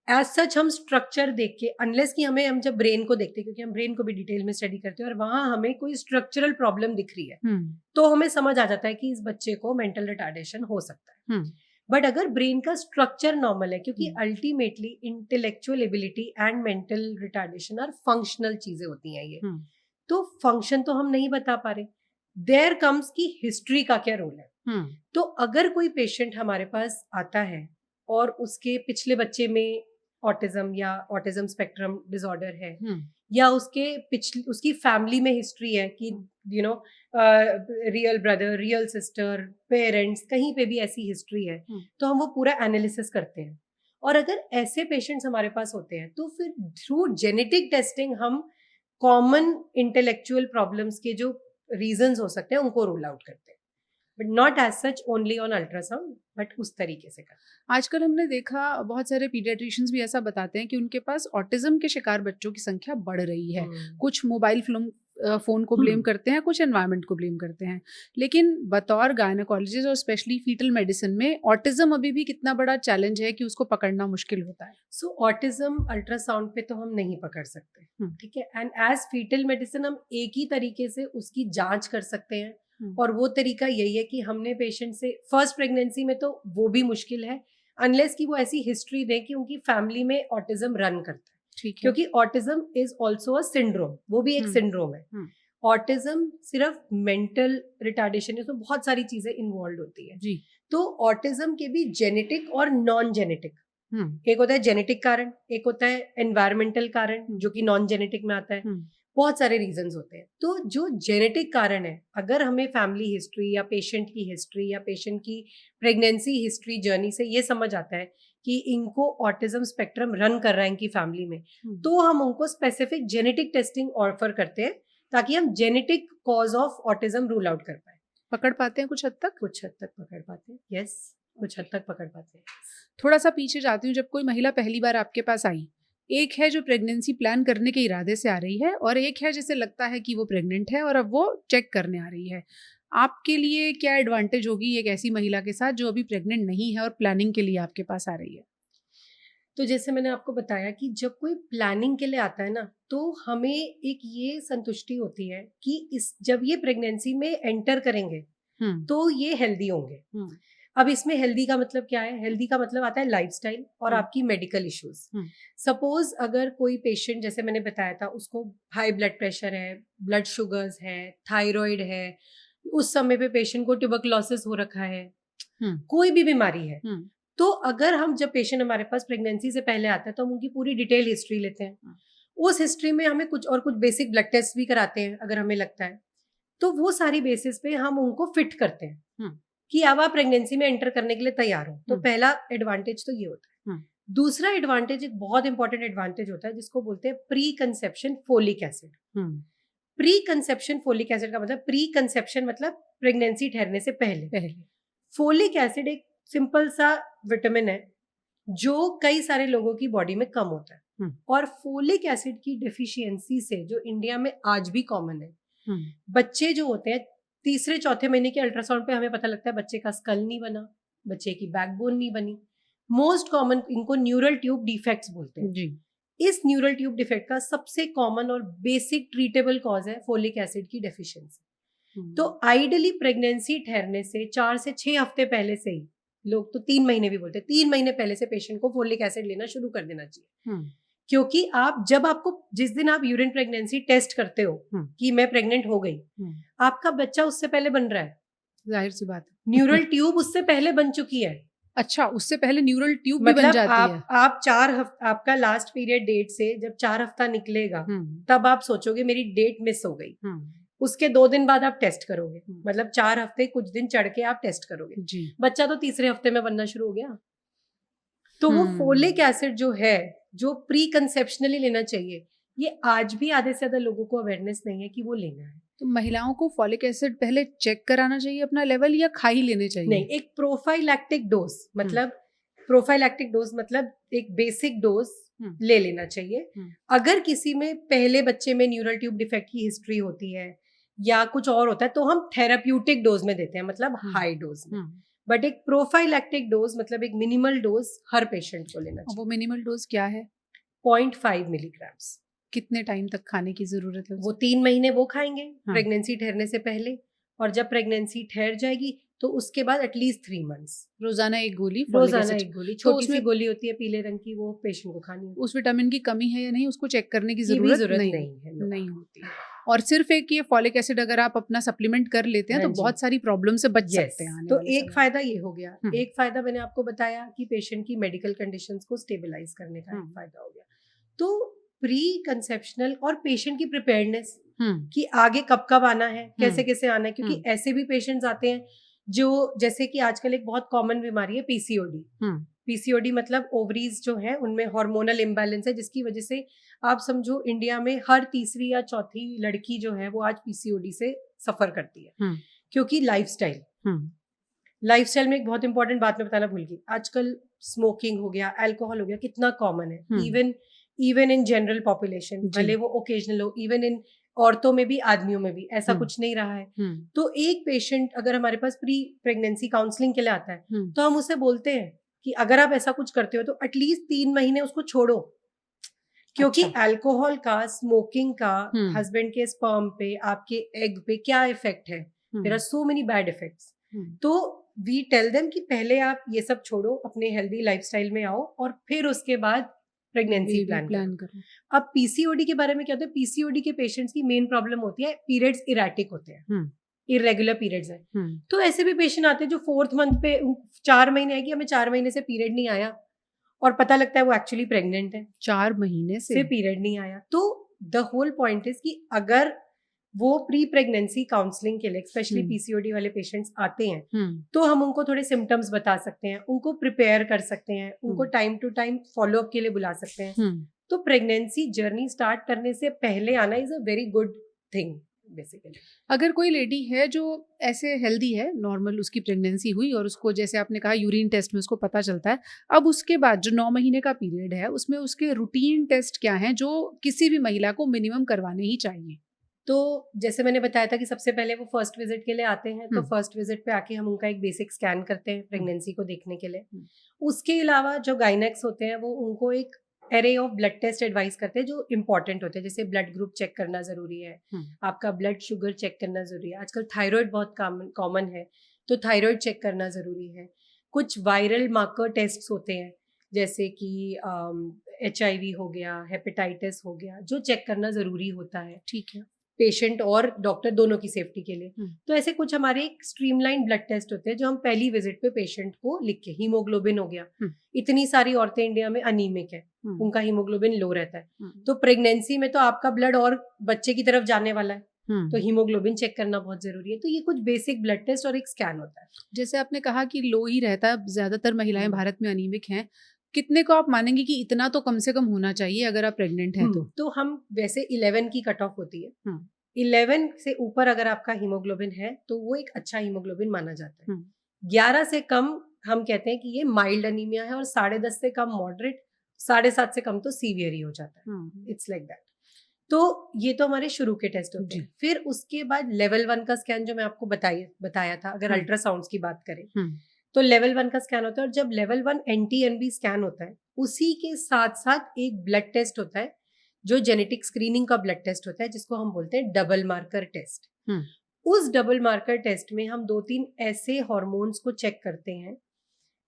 As such हम स्ट्रक्चर देख के, अनलेस कि हम जब ब्रेन को देखते हैं, क्योंकि हम ब्रेन को भी डिटेल में स्टडी करते हैं और वहां हमें कोई स्ट्रक्चरल प्रॉब्लम दिख रही है तो हमें समझ आ जाता है कि इस बच्चे को मेंटल रिटार्डेशन हो सकता है। बट अगर ब्रेन का स्ट्रक्चर नॉर्मल है, क्योंकि ultimately intellectual ability and mental retardation are functional चीजें होती हैं ये, तो फंक्शन तो हम नहीं बता पा रहे। देयर कम्स की हिस्ट्री का क्या रोल है। तो अगर कोई पेशेंट हमारे पास आता है और उसके पिछले बच्चे में ऑटिज्म या ऑटिज्म स्पेक्ट्रम डिसऑर्डर है, या उसकी फैमिली में हिस्ट्री है कि real brother, real sister, parents, कहीं पे भी ऐसी हिस्ट्री है, तो हम वो पूरा एनालिसिस करते हैं। और अगर ऐसे पेशेंट्स हमारे पास होते हैं तो फिर थ्रू जेनेटिक टेस्टिंग हम कॉमन इंटेलेक्चुअल प्रॉब्लम्स के जो रीजंस हो सकते हैं उनको रूल आउट करते हैं। But not as such only on ultrasound, but उस तरीके से करना। आजकल हमने देखा बहुत सारे पीडियाट्रिशियंस भी ऐसा बताते हैं कि उनके पास ऑटिज्म के शिकार बच्चों की संख्या बढ़ रही है। कुछ मोबाइल फोन को ब्लेम करते हैं, कुछ एनवायरनमेंट को ब्लेम करते हैं, लेकिन बतौर गायनेकोलॉजिस्ट और स्पेशली फीटल मेडिसिन में ऑटिज्म अभी भी कितना बड़ा चैलेंज है कि उसको पकड़ना मुश्किल होता है। सो ऑटिज्म अल्ट्रासाउंड पे तो हम नहीं पकड़ सकते, ठीक है, एंड एज फीटल मेडिसिन हम एक ही तरीके से उसकी जांच कर सकते हैं, और वो तरीका यही है कि हमने पेशेंट से फर्स्ट प्रेगनेंसी में तो वो भी मुश्किल है अनलेस कि वो ऐसी हिस्ट्री दें कि उनकी फैमिली में ऑटिज्म रन करता है, क्योंकि autism is also a syndrome, वो भी एक सिंड्रोम है। ऑटिज्म सिर्फ मेंटल रिटार्डेशन है, उसमें बहुत सारी चीजें इन्वॉल्व होती है जी। तो ऑटिज्म के भी जेनेटिक और नॉन जेनेटिक, एक होता है जेनेटिक कारण, एक होता है एनवायरमेंटल कारण जो कि नॉन जेनेटिक में आता है, बहुत सारे रीजंस होते हैं। तो जो जेनेटिक कारण है, अगर हमें फैमिली हिस्ट्री या पेशेंट की हिस्ट्री या पेशेंट की प्रेगनेंसी हिस्ट्री जर्नी से ये समझ आता है कि इनको ऑटिज्म स्पेक्ट्रम रन कर रहा है इनकी फैमिली में, तो हम उनको स्पेसिफिक जेनेटिक टेस्टिंग ऑफर करते हैं ताकि हम genetic cause of autism rule out कर पाए। पकड़ पाते हैं कुछ हद तक पकड़ पाते हैं, यस, कुछ हद तक पकड़ पाते हैं। थोड़ा सा पीछे जाती हूँ, जब कोई महिला पहली बार आपके पास आई, एक है जो प्रेगनेंसी प्लान करने के इरादे से आ रही है और एक है जिसे लगता है कि वो प्रेग्नेंट है और अब वो चेक करने आ रही है, आपके लिए क्या एडवांटेज होगी एक ऐसी महिला के साथ जो अभी प्रेग्नेंट नहीं है और प्लानिंग के लिए आपके पास आ रही है? तो जैसे मैंने आपको बताया कि जब कोई प्लानिंग के लिए आता है ना, तो हमें एक ये संतुष्टि होती है कि जब ये प्रेगनेंसी में एंटर करेंगे तो ये हेल्दी होंगे। अब इसमें हेल्दी का मतलब क्या है? हेल्दी का मतलब आता है लाइफस्टाइल और आपकी मेडिकल इश्यूज। सपोज अगर कोई पेशेंट, जैसे मैंने बताया था, उसको हाई ब्लड प्रेशर है, ब्लड शुगर्स है, थायराइड है, उस समय पे पेशेंट को ट्यूबरकुलोसिस हो रखा है, कोई भी बीमारी है, तो अगर हम जब पेशेंट हमारे पास प्रेगनेंसी से पहले आता है तो हम उनकी पूरी डिटेल हिस्ट्री लेते हैं। उस हिस्ट्री में हमें कुछ बेसिक ब्लड टेस्ट भी कराते हैं अगर हमें लगता है, तो वो सारी बेसिस पे हम उनको फिट करते हैं कि अब आप प्रेगनेंसी में एंटर करने के लिए तैयार हो। तो पहला एडवांटेज तो ये होता है। दूसरा एडवांटेज, एक बहुत इंपॉर्टेंट एडवांटेज होता है जिसको बोलते हैं pre conception folic acid. Pre conception folic acid का मतलब, प्री कंसेप्शन मतलब प्रेगनेंसी ठहरने से पहले। फोलिक एसिड एक सिंपल सा विटामिन है जो कई सारे लोगों की बॉडी में कम होता है, और फोलिक एसिड की डेफिशिएंसी से, जो इंडिया में आज भी कॉमन है, बच्चे जो होते हैं तीसरे चौथे महीने के अल्ट्रासाउंड पे हमें पता लगता है बच्चे का स्कल नहीं बना, बच्चे की बैकबोन नहीं बनी। मोस्ट कॉमन इनको न्यूरल ट्यूब डिफेक्ट्स बोलते हैं जी। इस न्यूरल ट्यूब डिफेक्ट का सबसे कॉमन और बेसिक ट्रीटेबल कॉज है फोलिक एसिड की डेफिशिएंसी। तो आइडियली प्रेगनेंसी ठहरने से 4 से 6 हफ्ते पहले से ही, लोग तो 3 महीने भी बोलते हैं, 3 महीने पहले से पेशेंट को फोलिक एसिड लेना शुरू कर देना चाहिए। क्योंकि जिस दिन आप यूरिन प्रेगनेंसी टेस्ट करते हो कि मैं प्रेग्नेंट हो गई, आपका बच्चा उससे पहले बन रहा है, जाहिर सी बात है। न्यूरल ट्यूब उससे पहले बन चुकी है। अच्छा, उससे पहले न्यूरल ट्यूब भी बन जाती है। आप 4 हफ्ता, आपका लास्ट पीरियड डेट से जब 4 हफ्ता निकलेगा तब आप सोचोगे मेरी डेट मिस हो गई। उसके 2 दिन बाद आप टेस्ट करोगे, मतलब 4 हफ्ते कुछ दिन चढ़ के आप टेस्ट करोगे जी। बच्चा तो तीसरे हफ्ते में बनना शुरू हो गया। तो वो फोलिक एसिड जो है, जो प्री कंसेप्शनली लेना चाहिए, ये आज भी आधे से ज्यादा लोगों को अवेयरनेस नहीं है कि वो लेना है। तो महिलाओं को फॉलिक एसिड पहले चेक कराना चाहिए अपना लेवल, या खा ही लेने चाहिए? नहीं, एक प्रोफाइलैक्टिक डोज, मतलब प्रोफाइलैक्टिक डोज मतलब एक बेसिक डोज ले लेना चाहिए। अगर किसी में पहले बच्चे में न्यूरल ट्यूब डिफेक्ट की हिस्ट्री होती है या कुछ और होता है तो हम थेराप्यूटिक डोज में देते हैं, मतलब हाई डोज में। बट एक प्रोफाइलैक्टिक डोज मतलब एक मिनिमल डोज हर पेशेंट को लेना चाहिए। वो मिनिमल डोज क्या है? 0.5 मिलीग्राम्स। कितने टाइम तक खाने की जरूरत है? वो 3 महीने वो खाएंगे प्रेगनेंसी ठहरने से पहले, और जब प्रेगनेंसी ठहर जाएगी तो उसके बाद एटलीस्ट 3 मंथ्स रोजाना एक गोली, छोटी सी गोली होती है पीले रंग की, वो पेशेंट को खानी है। उस विटामिन की कमी है या नहीं उसको चेक करने की जरूरत नहीं होती। और सिर्फ एक ये फॉलिक एसिड अगर आप अपना सप्लीमेंट कर लेते हैं तो बहुत सारी प्रॉब्लम से बच सकते हैं। तो एक फायदा ये हो गया। एक फायदा मैंने आपको बताया कि पेशेंट की मेडिकल कंडीशंस को स्टेबलाइज करने का एक फायदा हो गया। तो प्री कंसेप्शनल और पेशेंट की प्रिपेयर्डनेस कि आगे कब कब आना है, कैसे कैसे आना है, क्योंकि ऐसे भी पेशेंट्स आते हैं जो, जैसे कि आजकल एक बहुत कॉमन बीमारी है पीसीओडी। पीसीओडी मतलब ओवरीज जो है उनमें हार्मोनल इम्बैलेंस है, जिसकी वजह से आप समझो इंडिया में हर तीसरी या चौथी लड़की जो है वो आज पीसीओडी से सफर करती है। क्योंकि लाइफस्टाइल में एक बहुत इंपॉर्टेंट बात मैं बताना भूल गई, आजकल स्मोकिंग हो गया, अल्कोहल हो गया, कितना कॉमन है इवन इन जनरल पॉपुलेशन, भले वो ओकेजनल हो, इवन इन औरतों में भी आदमियों में भी ऐसा कुछ नहीं रहा है। तो एक पेशेंट अगर हमारे पास प्री प्रेगनेंसी काउंसलिंग के लिए आता है तो हम उसे बोलते हैं कि अगर आप ऐसा कुछ करते हो तो एटलीस्ट 3 महीने उसको छोड़ो, क्योंकि अल्कोहल का, स्मोकिंग का हस्बैंड के स्पर्म पे, आपके एग पे क्या इफेक्ट है, there are so many bad effects. तो वी टेल देम कि पहले आप ये सब छोड़ो, अपने हेल्दी लाइफस्टाइल में आओ और फिर उसके बाद प्रेगनेंसी प्लान करो। अब पीसीओडी के बारे में क्या होता है, पीसीओडी के पेशेंट्स की मेन प्रॉब्लम होती है पीरियड्स इरेटिक होते हैं, इरेगुलर पीरियड्स है। तो ऐसे भी पेशेंट आते हैं जो 4th मंथ पे 4 महीने है कि हमें 4 महीने से पीरियड नहीं आया, और पता लगता है वो एक्चुअली प्रेग्नेंट है, 4 महीने से पीरियड नहीं आया। तो द होल पॉइंट इज कि अगर वो प्री प्रेगनेंसी काउंसलिंग के लिए स्पेशली पीसीओडी वाले पेशेंट्स आते हैं तो हम उनको थोड़े सिम्टम्स बता सकते हैं, उनको प्रिपेयर कर सकते हैं, उनको टाइम टू टाइम फॉलोअप के लिए बुला सकते हैं। तो प्रेगनेंसी जर्नी स्टार्ट करने से पहले आना is a very good thing basically. अगर कोई लेडी है जो ऐसे हेल्दी है, नॉर्मल उसकी प्रेगनेंसी हुई और उसको जैसे आपने कहा यूरिन टेस्ट में उसको पता चलता है, अब उसके बाद जो 9 महीने का पीरियड है उसमें उसके रूटीन टेस्ट क्या हैं जो किसी भी महिला को मिनिमम करवाने ही चाहिए? तो जैसे मैंने बताया था कि सबसे पहले वो फर्स्ट विजिट के लिए आते हैं, तो फर्स्ट विजिट पे आके हम उनका एक बेसिक स्कैन करते हैं प्रेगनेंसी को देखने के लिए। उसके अलावा जो गाइनेक्स होते हैं वो उनको एक array of blood test advice करते हैं जो इंपॉर्टेंट होते हैं, जैसे ब्लड ग्रुप चेक करना जरूरी है, आपका ब्लड शुगर चेक करना जरूरी है, आजकल थायराइड बहुत कॉमन है तो थायराइड चेक करना जरूरी है। कुछ वायरल मार्कर टेस्ट होते हैं जैसे कि HIV हो गया, हेपेटाइटिस हो गया, जो चेक करना जरूरी होता है, ठीक है, पेशेंट और डॉक्टर दोनों की सेफ्टी के लिए। तो ऐसे कुछ हमारे स्ट्रीमलाइन ब्लड टेस्ट होते हैं जो हम पहली विजिट पे पेशेंट को लिख के, हीमोग्लोबिन हो गया, इतनी सारी औरतें इंडिया में अनीमिक है, उनका हीमोग्लोबिन लो रहता है, तो प्रेगनेंसी में तो आपका ब्लड और बच्चे की तरफ जाने वाला है, तो हीमोग्लोबिन चेक करना बहुत जरूरी है। तो ये कुछ बेसिक ब्लड टेस्ट और एक स्कैन होता है। जैसे आपने कहा कि लो ही रहता है, ज्यादातर महिलाएं भारत में अनीमिक हैं, कितने को आप मानेंगे कि इतना तो कम से कम होना चाहिए अगर आप प्रेग्नेंट हैं? तो हम वैसे 11 की कट ऑफ होती है, 11 से ऊपर अगर आपका हीमोग्लोबिन है तो वो एक अच्छा हीमोग्लोबिन माना जाता है। 11 से कम हम कहते हैं कि ये माइल्ड अनीमिया है, और 10.5 से कम मॉडरेट, 7.5 से कम तो सीवियर ही हो जाता है। It's like that. तो ये तो हमारे शुरू के टेस्ट होते हैं। फिर उसके बाद लेवल 1 का स्कैन जो मैं आपको बताया था, अगर अल्ट्रासाउंड्स की बात करें तो लेवल 1 का स्कैन होता है, और जब लेवल 1 NT-NB स्कैन होता है उसी के साथ साथ एक ब्लड टेस्ट होता है जो जेनेटिक स्क्रीनिंग का ब्लड टेस्ट होता है, जिसको हम बोलते हैं डबल मार्कर टेस्ट। उस डबल मार्कर टेस्ट में हम 2-3 ऐसे हार्मोन्स को चेक करते हैं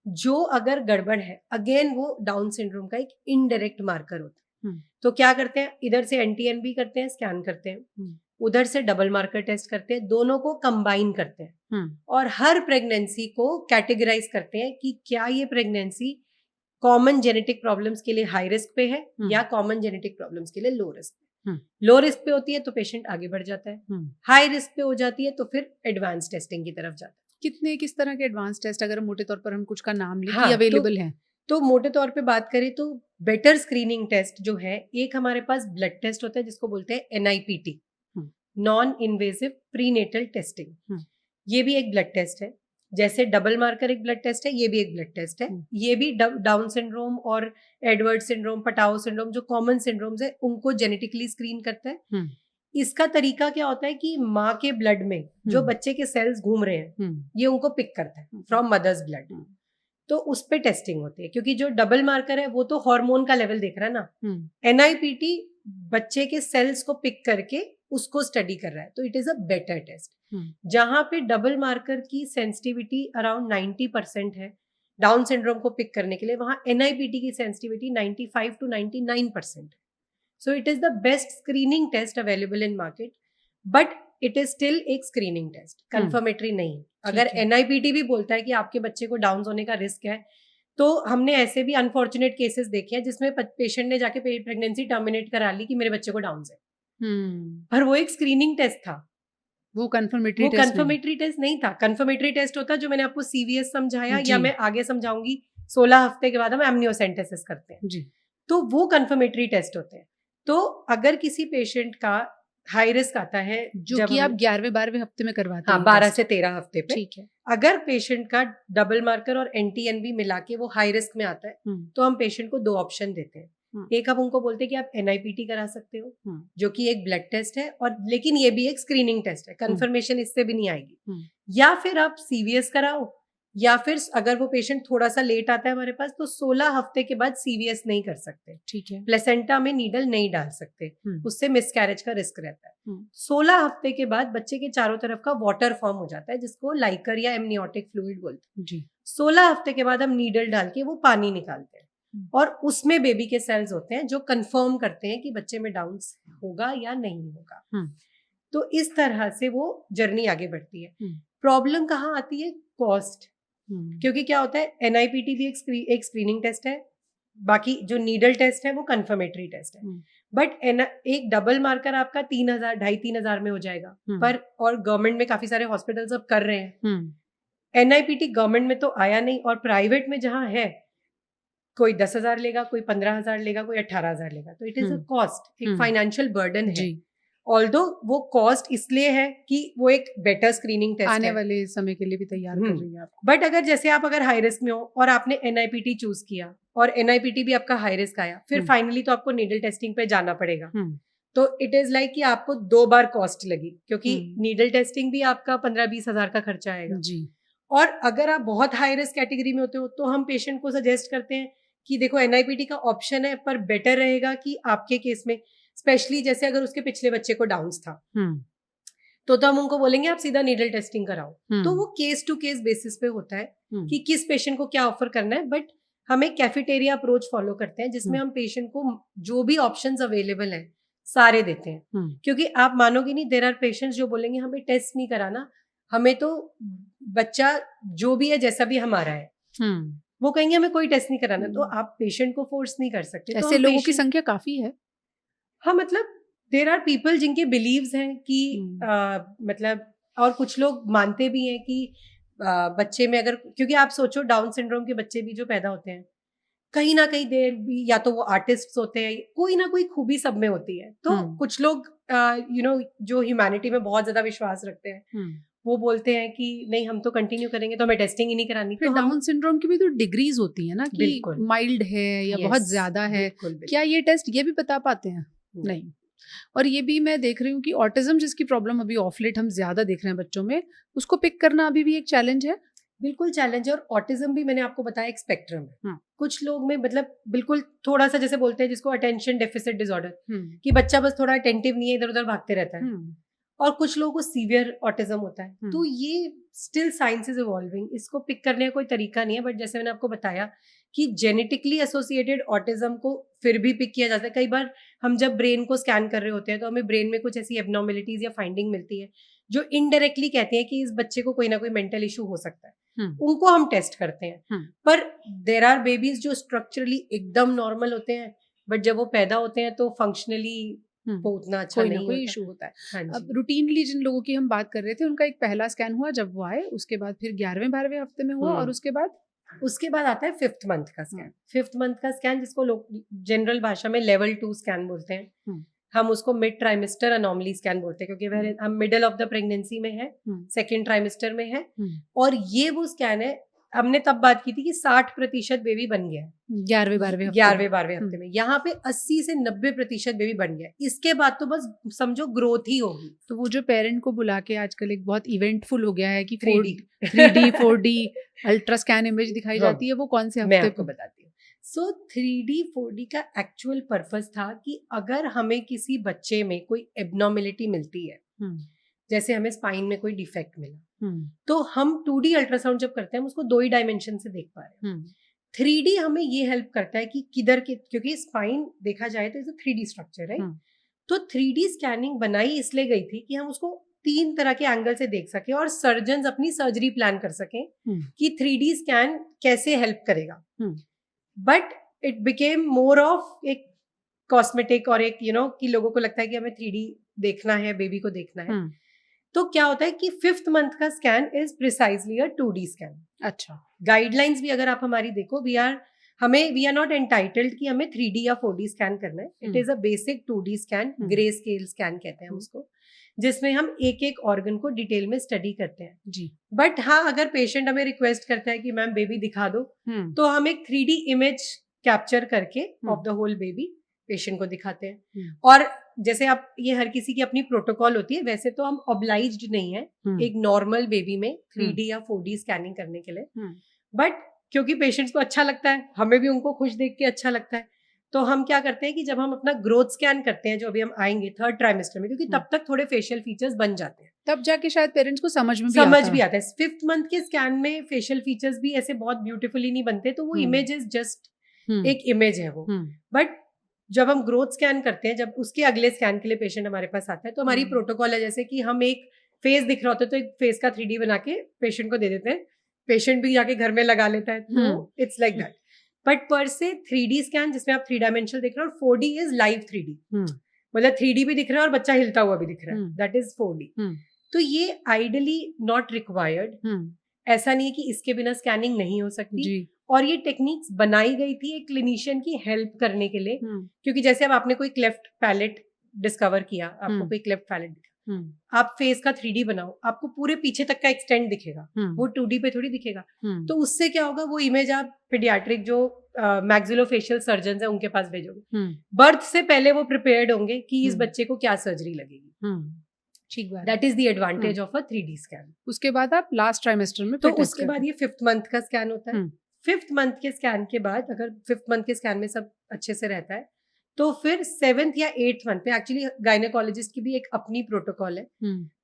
जो अगर गड़बड़ है, अगेन वो डाउन सिंड्रोम का एक इनडायरेक्ट मार्कर होता है। तो क्या करते हैं, इधर से NT-NB करते हैं, स्कैन करते हैं, उधर से डबल मार्कर टेस्ट करते हैं, दोनों को कंबाइन करते हैं और हर प्रेगनेंसी को कैटेगराइज करते हैं कि क्या ये प्रेगनेंसी कॉमन जेनेटिक प्रॉब्लम्स के लिए हाई रिस्क पे है या कॉमन जेनेटिक प्रॉब्लम्स के लिए लो रिस्क पे। लो रिस्क पे होती है तो पेशेंट आगे बढ़ जाता है, हाई रिस्क पे हो जाती है तो फिर एडवांस टेस्टिंग की तरफ जाता है। किस तरह के एडवांस टेस्ट, अगर मोटे तौर पर हम कुछ का नाम लें, अवेलेबल हैं? तो मोटे तौर पे बात करें तो बेटर स्क्रीनिंग टेस्ट जो है, एक हमारे पास ब्लड टेस्ट होता है जिसको बोलते हैं NIPT, non invasive prenatal testing. ये भी एक ब्लड टेस्ट है, जैसे डबल मार्कर एक ब्लड टेस्ट है, ये भी एक ब्लड टेस्ट है। ये भी डाउन सिंड्रोम और एडवर्ड सिंड्रोम, पटाओ सिंड्रोम, जो कॉमन सिंड्रोम्स है उनको जेनेटिकली स्क्रीन करता है। इसका तरीका क्या होता है कि माँ के ब्लड में जो बच्चे के सेल्स घूम रहे हैं ये उनको पिक करता है फ्रॉम मदर्स ब्लड, तो उस पे टेस्टिंग होती है। क्योंकि जो डबल मार्कर है वो तो हार्मोन का लेवल देख रहा है ना, NIPT बच्चे के सेल्स को पिक करके उसको स्टडी कर रहा है, तो it is a better test. जहां पे डबल मार्कर की सेंसिटिविटी अराउंड 90% है डाउन सिंड्रोम को पिक करने के लिए, वहां NIPT की सेंसिटिविटी 95 to 99% है। So it is the best screening test available in market, but it is still एक स्क्रीनिंग टेस्ट, कंफर्मेटरी नहीं। अगर NIPT भी बोलता है कि आपके बच्चे को डाउन होने का रिस्क है, तो हमने ऐसे भी अनफॉर्चुनेट केसेस देखे हैं जिसमें पेशेंट ने जाके प्रेगनेंसी टर्मिनेट करा ली कि मेरे बच्चे को डाउन है, पर वो एक स्क्रीनिंग टेस्ट था, वो कंफर्मेटरी टेस्ट नहीं था। कंफर्मेटरी टेस्ट होता जो मैंने आपको CVS समझाया, या मैं आगे समझाऊंगी, 16 हफ्ते के बाद हम एमनियोसेंटेसिस करते हैं जी। तो वो कंफर्मेटरी टेस्ट होते हैं। तो अगर किसी पेशेंट का हाई रिस्क आता है जो कि आप 11वें-12वें हफ्ते में करवाते हैं। हाँ, 12 से 13 हफ्ते पे। ठीक है। अगर पेशेंट का डबल मार्कर और NT-NB मिला के वो हाई रिस्क में आता है, तो हम पेशेंट को 2 ऑप्शन देते हैं। एक आप उनको बोलते हैं कि आप NIPT करा सकते हो, जो कि एक ब्लड टेस्ट है, और लेकिन ये भी एक स्क्रीनिंग टेस्ट है, कंफर्मेशन इससे भी नहीं आएगी। या फिर आप CVS कराओ, या फिर अगर वो पेशेंट थोड़ा सा लेट आता है हमारे पास, तो 16 हफ्ते के बाद CVS नहीं कर सकते। ठीक है। प्लेसेंटा में नीडल नहीं डाल सकते, उससे मिसकैरेज का रिस्क रहता है। 16 हफ्ते के बाद बच्चे के चारों तरफ का वाटर फॉर्म हो जाता है, जिसको लाइकर या एमनियोटिक फ्लूइड बोलते हैं जी। 16 हफ्ते के बाद हम नीडल डाल के वो पानी निकालते हैं, और उसमें बेबी के सेल्स होते हैं जो कंफर्म करते हैं कि बच्चे में डाउन होगा या नहीं होगा। तो इस तरह से वो जर्नी आगे बढ़ती है। प्रॉब्लम कहाँ आती है? कॉस्ट। क्योंकि क्या होता है, NIPT भी एक स्क्रीनिंग टेस्ट है, बाकी जो नीडल टेस्ट है वो कंफर्मेटरी टेस्ट है। बट एक डबल मार्कर आपका 3,000 2,500-3,000 में हो जाएगा, पर और गवर्नमेंट में काफी सारे हॉस्पिटल्स अब कर रहे हैं। NIPT गवर्नमेंट में तो आया नहीं, और प्राइवेट में जहां है कोई 10,000 लेगा, कोई 15,000 लेगा, कोई 18,000 लेगा। तो इट इज अ कॉस्ट, एक फाइनेंशियल बर्डन है। ऑल्दो वो कॉस्ट इसलिए है कि वो एक बेटर स्क्रीनिंग टेस्ट आने वाले समय के लिए भी तैयार कर रही है आपको। बट अगर जैसे आप अगर हाई रिस्क में हो और आपने NIPT चूज किया और NIPT भी आपका हाई रिस्क आया, फिर फाइनली तो आपको नीडल टेस्टिंग पे जाना पड़ेगा। तो इट इज लाइक कि आपको 2 बार कॉस्ट लगी, क्योंकि नीडल टेस्टिंग भी आपका 15-20 हजार का खर्चा आएगा जी। और अगर आप बहुत हाई रिस्क कैटेगरी में होते हो, तो हम पेशेंट को सजेस्ट करते हैं कि देखो NIPT का ऑप्शन है, पर बेटर रहेगा कि आपके केस में, स्पेशली जैसे अगर उसके पिछले बच्चे को डाउन्स था, तो हम उनको बोलेंगे आप सीधा नीडल टेस्टिंग कराओ। तो वो केस टू केस बेसिस पे होता है कि किस पेशेंट को क्या ऑफर करना है। बट हम एक कैफेटेरिया अप्रोच फॉलो करते हैं, जिसमें हम पेशेंट को जो भी ऑप्शंस अवेलेबल हैं सारे देते हैं। क्योंकि आप मानोगे नहीं, देयर आर पेशेंट्स जो बोलेंगे हमें टेस्ट नहीं कराना, हमें तो बच्चा जो भी है जैसा भी हमारा है, वो कहेंगे हमें कोई टेस्ट नहीं कराना। तो आप पेशेंट को फोर्स नहीं कर सकते। ऐसे तो लोगों की संख्या काफी है। हाँ, मतलब देर आर पीपल जिनके बिलीव्स हैं कि मतलब, और कुछ लोग मानते भी हैं कि बच्चे में अगर, क्योंकि आप सोचो डाउन सिंड्रोम के बच्चे भी जो पैदा होते हैं, कहीं ना कहीं देर भी या तो वो आर्टिस्ट होते हैं, कोई ना कोई खूबी सब में होती है। तो कुछ लोग जो ह्यूमैनिटी में बहुत ज्यादा विश्वास रखते हैं, वो बोलते हैं कि नहीं हम तो कंटिन्यू करेंगे, तो हमें टेस्टिंग ही नहीं करानी। तो डाउन सिंड्रोम की भी तो डिग्रीज होती है ना, कि माइल्ड है या बहुत ज्यादा है। क्या ये टेस्ट ये भी बता पाते हैं? नहीं। और ये भी मैं देख रही हूँ कि ऑटिज्म जिसकी प्रॉब्लम अभी ऑफ लेट हम ज्यादा देख रहे हैं बच्चों में, उसको पिक करना अभी भी एक चैलेंज है। बिल्कुल चैलेंज है। और ऑटिज्म भी मैंने आपको बताया एक स्पेक्ट्रम है। कुछ लोग में मतलब बिल्कुल थोड़ा सा, जैसे बोलते हैं जिसको अटेंशन डेफिसिट डिसऑर्डर, कि बच्चा बस थोड़ा अटेंटिव नहीं है, इधर उधर भागते रहता है। और कुछ लोगों को सीवियर ऑटिज्म होता है। तो ये स्टिल साइंस इज इवॉल्विंग, इसको पिक करने का कोई तरीका नहीं है। बट जैसे मैंने आपको बताया कि जेनेटिकली एसोसिएटेड ऑटिज्म को फिर भी पिक किया जाता है। कई बार हम जब ब्रेन को स्कैन कर रहे होते हैं, तो हमें ब्रेन में कुछ ऐसी एबनॉर्मेलिटीज या फाइंडिंग मिलती है जो इनडायरेक्टली कहते हैं कि इस बच्चे को कोई ना कोई मेंटल इशू हो सकता है। उनको हम टेस्ट करते हैं। पर देयर आर बेबीज जो स्ट्रक्चरली एकदम नॉर्मल होते हैं, बट जब वो पैदा होते हैं तो फंक्शनली वो उतना अच्छा नहीं होता। कोई इशू होता है। अब रूटीनली जिन लोगों की हम बात कर रहे थे, उनका एक पहला स्कैन हुआ जब वो आए, उसके बाद फिर 11वें-12वें हफ्ते में हुआ, और उसके बाद आता है 5th मंथ का स्कैन। 5th मंथ का स्कैन, जिसको लोग जनरल भाषा में लेवल 2 स्कैन बोलते हैं। हम उसको मिड ट्राइमेस्टर अनॉमली स्कैन बोलते हैं, क्योंकि हम मिडिल ऑफ द प्रेगनेंसी में है, सेकेंड ट्राइमेस्टर में है। और ये वो स्कैन है, हमने तब बात की थी कि 60% बेबी बन गया है 11वें-12वें हफ्ते में। यहाँ पे 80 से 90% बेबी बन गया। इसके बाद तो बस समझो ग्रोथ ही होगी। तो वो जो पेरेंट को बुला के आजकल एक बहुत इवेंटफुल हो गया है कि 3D 4D ultra scan image दिखाई जाती है, वो कौन से हफ्ते? मैं आपको बताती हूँ। सो 3D 4D का एक्चुअल पर्पस था कि अगर हमें किसी बच्चे में कोई एबनॉर्मेलिटी मिलती है, जैसे हमें स्पाइन में कोई डिफेक्ट मिला, तो हम 2D अल्ट्रासाउंड जब करते हैं, हम उसको 2 ही डायमेंशन से देख पा रहे हैं। 3D हमें ये हेल्प करता है कि किधर के, क्योंकि स्पाइन देखा जाए तो it's a 3D structure, right? तो 3D स्कैनिंग बनाई इसलिए गई थी कि हम उसको 3 तरह के एंगल से देख सके, और सर्जन्स अपनी सर्जरी प्लान कर सकें कि 3D स्कैन कैसे हेल्प करेगा। But it became more of एक कॉस्मेटिक, और एक कि लोगों को लगता है कि हमें 3D देखना है, बेबी को देखना है। तो क्या होता है कि 5th मंथ का scan is precisely a 2D scan. अच्छा। गाइडलाइंस भी अगर आप हमारी देखो, हमें वी आर नॉट एंटाइटल्ड कि हमें 3D या 4D स्कैन करना है. It is a basic 2D scan, grey scale scan कहते हैं उसको, जिसमें हम एक एक ऑर्गन को डिटेल में स्टडी करते हैं जी. बट हाँ, अगर पेशेंट हमें रिक्वेस्ट करता है कि मैम बेबी दिखा दो, तो हम एक 3D इमेज कैप्चर करके of the whole baby patient को दिखाते हैं. और जैसे आप, ये हर किसी की अपनी प्रोटोकॉल होती है, वैसे तो हम ऑब्लाइज्ड नहीं है एक नॉर्मल बेबी में 3D या 4D स्कैनिंग करने के लिए, बट क्योंकि पेशेंट्स को अच्छा लगता है, हमें भी उनको खुश देख के अच्छा लगता है, तो हम क्या करते हैं कि जब हम अपना ग्रोथ स्कैन करते हैं, जो अभी हम आएंगे 3rd ट्राइमेस्टर में, क्योंकि तब तक थोड़े फेशियल फीचर्स बन जाते हैं, तब जाके शायद पेरेंट्स को समझ भी आता है. 5th मंथ के स्कैन में फेशियल फीचर्स भी ऐसे बहुत ब्यूटीफुली नहीं बनते, तो वो इमेज इज जस्ट एक इमेज है वो. बट जब हम ग्रोथ स्कैन करते हैं, जब उसके अगले स्कैन के लिए पेशेंट हमारे पास आता है, तो हमारी प्रोटोकॉल है जैसे कि हम एक फेस दिख रहा होता है तो एक फेस का 3D बना के पेशेंट को दे देते हैं, पेशेंट भी जाके घर में लगा लेता है, तो इट्स लाइक दैट. बट पर से 3D स्कैन जिसमें आप 3 डायमेंशनल दिख रहे हो, और 4D इज लाइव 3D, मतलब 3D भी दिख रहा है और बच्चा हिलता हुआ भी दिख रहा है, दैट इज 4D. तो ये आइडियली नॉट रिक्वायर्ड, ऐसा नहीं है कि इसके बिना स्कैनिंग नहीं हो सकती जी. और ये टेक्निक्स बनाई गई थी एक क्लिनिशियन की हेल्प करने के लिए, क्योंकि जैसे अब आपने कोई क्लेफ्ट पैलेट डिस्कवर किया, आपको कोई क्लेफ्ट पैलेट दिखा, आप फेस का 3D बनाओ, आपको पूरे पीछे तक का एक्सटेंड दिखेगा, वो 2D पे थोड़ी दिखेगा. तो उससे क्या होगा, वो इमेज आप पीडियाट्रिक जो मैक्सिलोफेशियल सर्जन है उनके पास भेजोगे, बर्थ से पहले वो प्रिपेयर्ड होंगे कि इस बच्चे को क्या सर्जरी लगेगी. ठीक बात. That is the advantage of a 3D scan. उसके बाद आप लास्ट ट्राइमेस्टर में, तो उसके बाद ये 5th मंथ का स्कैन होता है. 5th मंथ के स्कैन के बाद, अगर 5th मंथ के स्कैन में सब अच्छे से रहता है, तो फिर 7th या 8th मंथ पे, एक्चुअली गायनेकोलॉजिस्ट की भी एक अपनी प्रोटोकॉल है,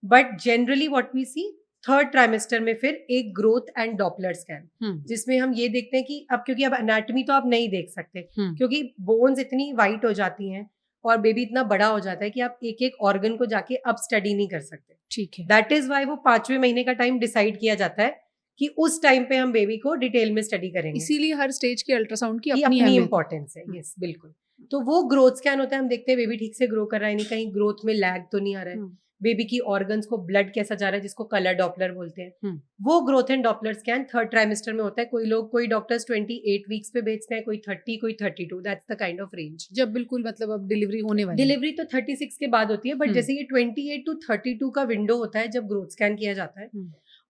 but generally what we see 3rd trimester में फिर एक ग्रोथ एंड डॉपलर स्कैन, जिसमें हम ये देखते हैं कि अब, क्योंकि अब एनाटॉमी तो आप नहीं देख सकते, क्योंकि बोन्स इतनी वाइट हो जाती हैं और बेबी इतना बड़ा हो जाता है कि आप एक एक ऑर्गन को जाके अब स्टडी नहीं कर सकते. ठीक है. दैट इज वाई वो 5वें महीने का टाइम डिसाइड किया जाता है कि उस टाइम पे हम बेबी को डिटेल में स्टडी करेंगे. इसीलिए हर स्टेज के अल्ट्रासाउंड की अपनी इंपॉर्टेंस है. यस, बिल्कुल. तो वो ग्रोथ स्कैन होता है, हम देखते हैं बेबी ठीक से ग्रो कर रहा है नहीं, कहीं ग्रोथ में लैग तो नहीं आ रहा है, बेबी की ऑर्गन्स को ब्लड कैसा जा रहा है, जिसको कलर डॉपलर बोलते हैं, वो growth and Doppler scan 3rd trimester में होता है. कोई डॉक्टर्स 28 वीक्स पे भेजते हैं, कोई 30, कोई 32, that's the kind of range. जब बिल्कुल मतलब अब डिलीवरी होने वाली, डिलीवरी तो 36 के बाद होती है, बट जैसे ये 28 टू 32 का विंडो होता है जब ग्रोथ स्कैन किया जाता है.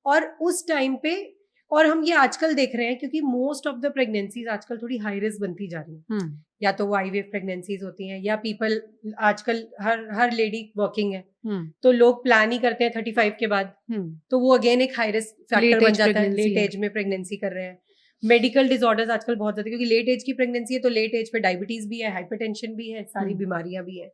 और उस टाइम पे, और हम ये आजकल देख रहे हैं, क्योंकि मोस्ट ऑफ द प्रेगनेंसीज आजकल थोड़ी हाई रिस्क बनती जा रही हैं, या तो वो आईवीएफ प्रेगनेंसीज होती हैं, या पीपल आजकल हर लेडी वर्किंग है, तो लोग प्लान ही करते हैं 35 के बाद, तो वो अगेन एक हाई रिस्क फैक्टर बन जाता है, लेट एज में प्रेगनेंसी कर रहे हैं. मेडिकल डिसऑर्डर्स आजकल बहुत ज्यादा, क्योंकि लेट एज की प्रेगनेंसी है तो लेट एज पे डायबिटीज भी है, हाइपरटेंशन भी है, सारी बीमारियां भी है.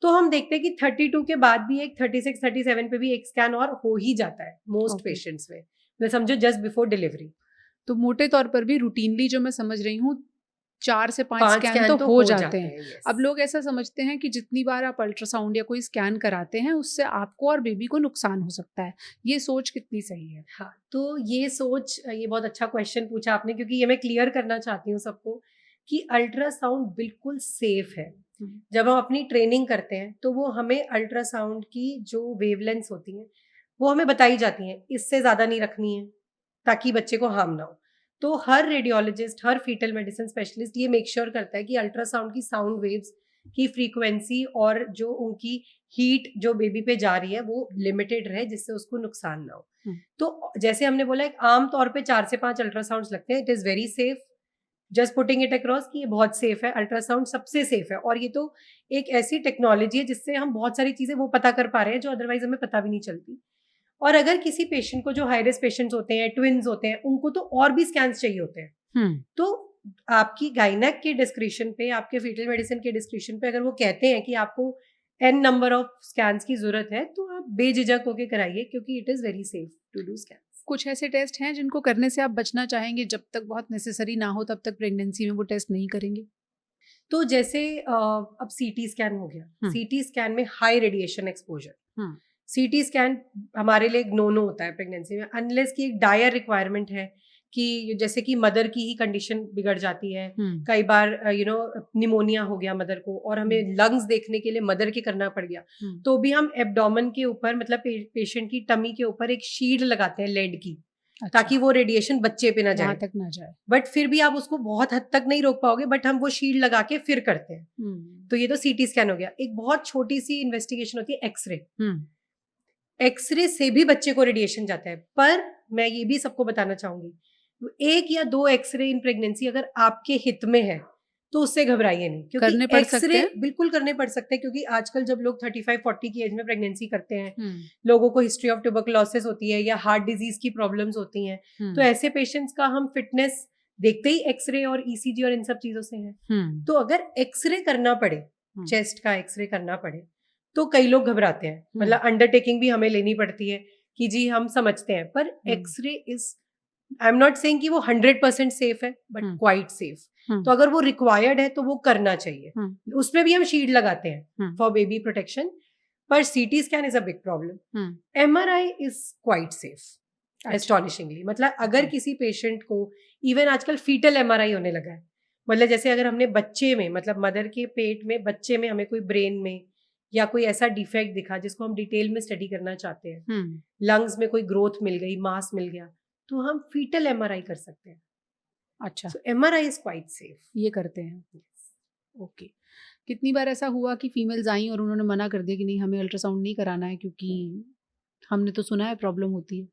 तो हम देखते हैं कि 32 के बाद भी एक 36, 37 पे भी एक स्कैन और हो ही जाता है मोस्ट पेशेंट्स में, समझो जस्ट बिफोर डिलीवरी. तो मोटे तौर पर भी रूटीनली जो मैं समझ रही हूँ 4 से 5 स्कैन तो हो जाते हैं. yes. अब लोग ऐसा समझते हैं कि जितनी बार आप अल्ट्रासाउंड या कोई स्कैन कराते हैं उससे आपको और बेबी को नुकसान हो सकता है, ये सोच कितनी सही है? हाँ, तो ये सोच, ये बहुत अच्छा क्वेश्चन पूछा आपने, क्योंकि ये मैं क्लियर करना चाहती हूँ सबको कि अल्ट्रासाउंड बिल्कुल सेफ है. जब हम अपनी ट्रेनिंग करते हैं तो वो हमें अल्ट्रासाउंड की जो वेवलेंथ्स होती हैं वो हमें बताई जाती हैं, इससे ज्यादा नहीं रखनी है ताकि बच्चे को हार्म ना हो. तो हर रेडियोलॉजिस्ट, हर फीटल मेडिसिन स्पेशलिस्ट ये मेक श्योर करता है कि अल्ट्रासाउंड की साउंड वेव्स की फ्रीक्वेंसी और जो उनकी हीट जो बेबी पे जा रही है वो लिमिटेड रहे, जिससे उसको नुकसान ना हो. तो जैसे हमने बोला, एक आम तौर पे 4 से 5 अल्ट्रासाउंड्स लगते हैं. It is very safe, just putting it across कि ये बहुत सेफ है. अल्ट्रासाउंड सबसे सेफ है, और ये तो एक ऐसी टेक्नोलॉजी है जिससे हम बहुत सारी चीजें वो पता कर पा रहे हैं जो अदरवाइज हमें पता भी नहीं चलती. और अगर किसी पेशेंट को, जो हाई रिस्क पेशेंट्स होते हैं, ट्विन्स होते हैं, उनको तो और भी स्कैन्स चाहिए होते हैं, तो आपकी गायनेक के डिस्क्रिप्शन पे, आपके फीटल मेडिसिन के डिस्क्रिप्शन पे अगर वो कहते हैं कि आपको n नंबर ऑफ स्कैन्स की जरूरत है, तो आप बेझिझक होके कराइए, क्योंकि it is very safe to do scan. कुछ ऐसे टेस्ट हैं जिनको करने से आप बचना चाहेंगे, जब तक बहुत नेसेसरी ना हो तब तक प्रेगनेंसी में वो टेस्ट नहीं करेंगे? तो जैसे अब सीटी स्कैन हो गया, सीटी स्कैन में high radiation exposure, CT scan हमारे लिए एक नो होता है प्रेगनेंसी में, अनलेस की एक डायर रिक्वायरमेंट है कि जैसे कि मदर की ही कंडीशन बिगड़ जाती है. कई बार निमोनिया हो गया मदर को और हमें लंग्स देखने के लिए मदर के करना पड़ गया, तो भी हम एब्डोमेन के ऊपर, मतलब पेशेंट की टमी के ऊपर एक शील्ड लगाते हैं लेड की, ताकि वो रेडिएशन बच्चे पे ना जाए, तक ना जाए। बट फिर भी आप उसको बहुत हद तक नहीं रोक पाओगे, बट हम वो शील्ड लगा के फिर करते हैं। तो ये तो सीटी स्कैन हो गया। एक बहुत छोटी सी इन्वेस्टिगेशन होती है एक्सरे। एक्सरे से भी बच्चे को रेडिएशन जाता है, पर मैं ये भी सबको बताना चाहूंगी, 1 या 2 एक्सरे इन प्रेगनेंसी अगर आपके हित में है तो उससे घबराइए नहीं, क्योंकि एक्सरे बिल्कुल करने पड़ सकते हैं, क्योंकि आजकल जब लोग 35-40 की एज में प्रेगनेंसी करते हैं, लोगों को हिस्ट्री ऑफ ट्यूबरकुलोसिस होती है या हार्ट डिजीज की प्रॉब्लम्स होती हैं, तो ऐसे पेशेंट्स का हम फिटनेस देखते ही एक्सरे और ईसीजी और इन सब चीजों से है। तो अगर एक्सरे करना पड़े, चेस्ट का एक्सरे करना पड़े, तो कई लोग घबराते हैं, मतलब अंडरटेकिंग भी हमें लेनी पड़ती है कि जी हम समझते हैं, पर x-ray is, I am not saying कि वो 100% सेफ है, बट क्वाइट सेफ। तो अगर वो रिक्वायर्ड है तो वो करना चाहिए। उसमें भी हम शील्ड लगाते हैं फॉर बेबी प्रोटेक्शन, पर CT scan is a big problem. MRI is quite safe astonishingly. मतलब अगर किसी पेशेंट को, इवन आजकल फीटल एमआरआई होने लगा है, मतलब जैसे अगर हमने बच्चे में, मतलब मदर के पेट में बच्चे में हमें कोई ब्रेन में या कोई ऐसा डिफेक्ट दिखा जिसको हम डिटेल में स्टडी करना चाहते हैं, लंग्स में कोई ग्रोथ मिल गई, मास मिल गया, तो हम फीटल एमआरआई कर सकते हैं। अच्छा, so MRI is quite safe. ये करते हैं। ओके। कितनी बार ऐसा हुआ कि फीमेल्स आई और उन्होंने मना कर दिया कि नहीं हमें अल्ट्रासाउंड नहीं कराना है, क्योंकि हमने तो सुना है प्रॉब्लम होती है?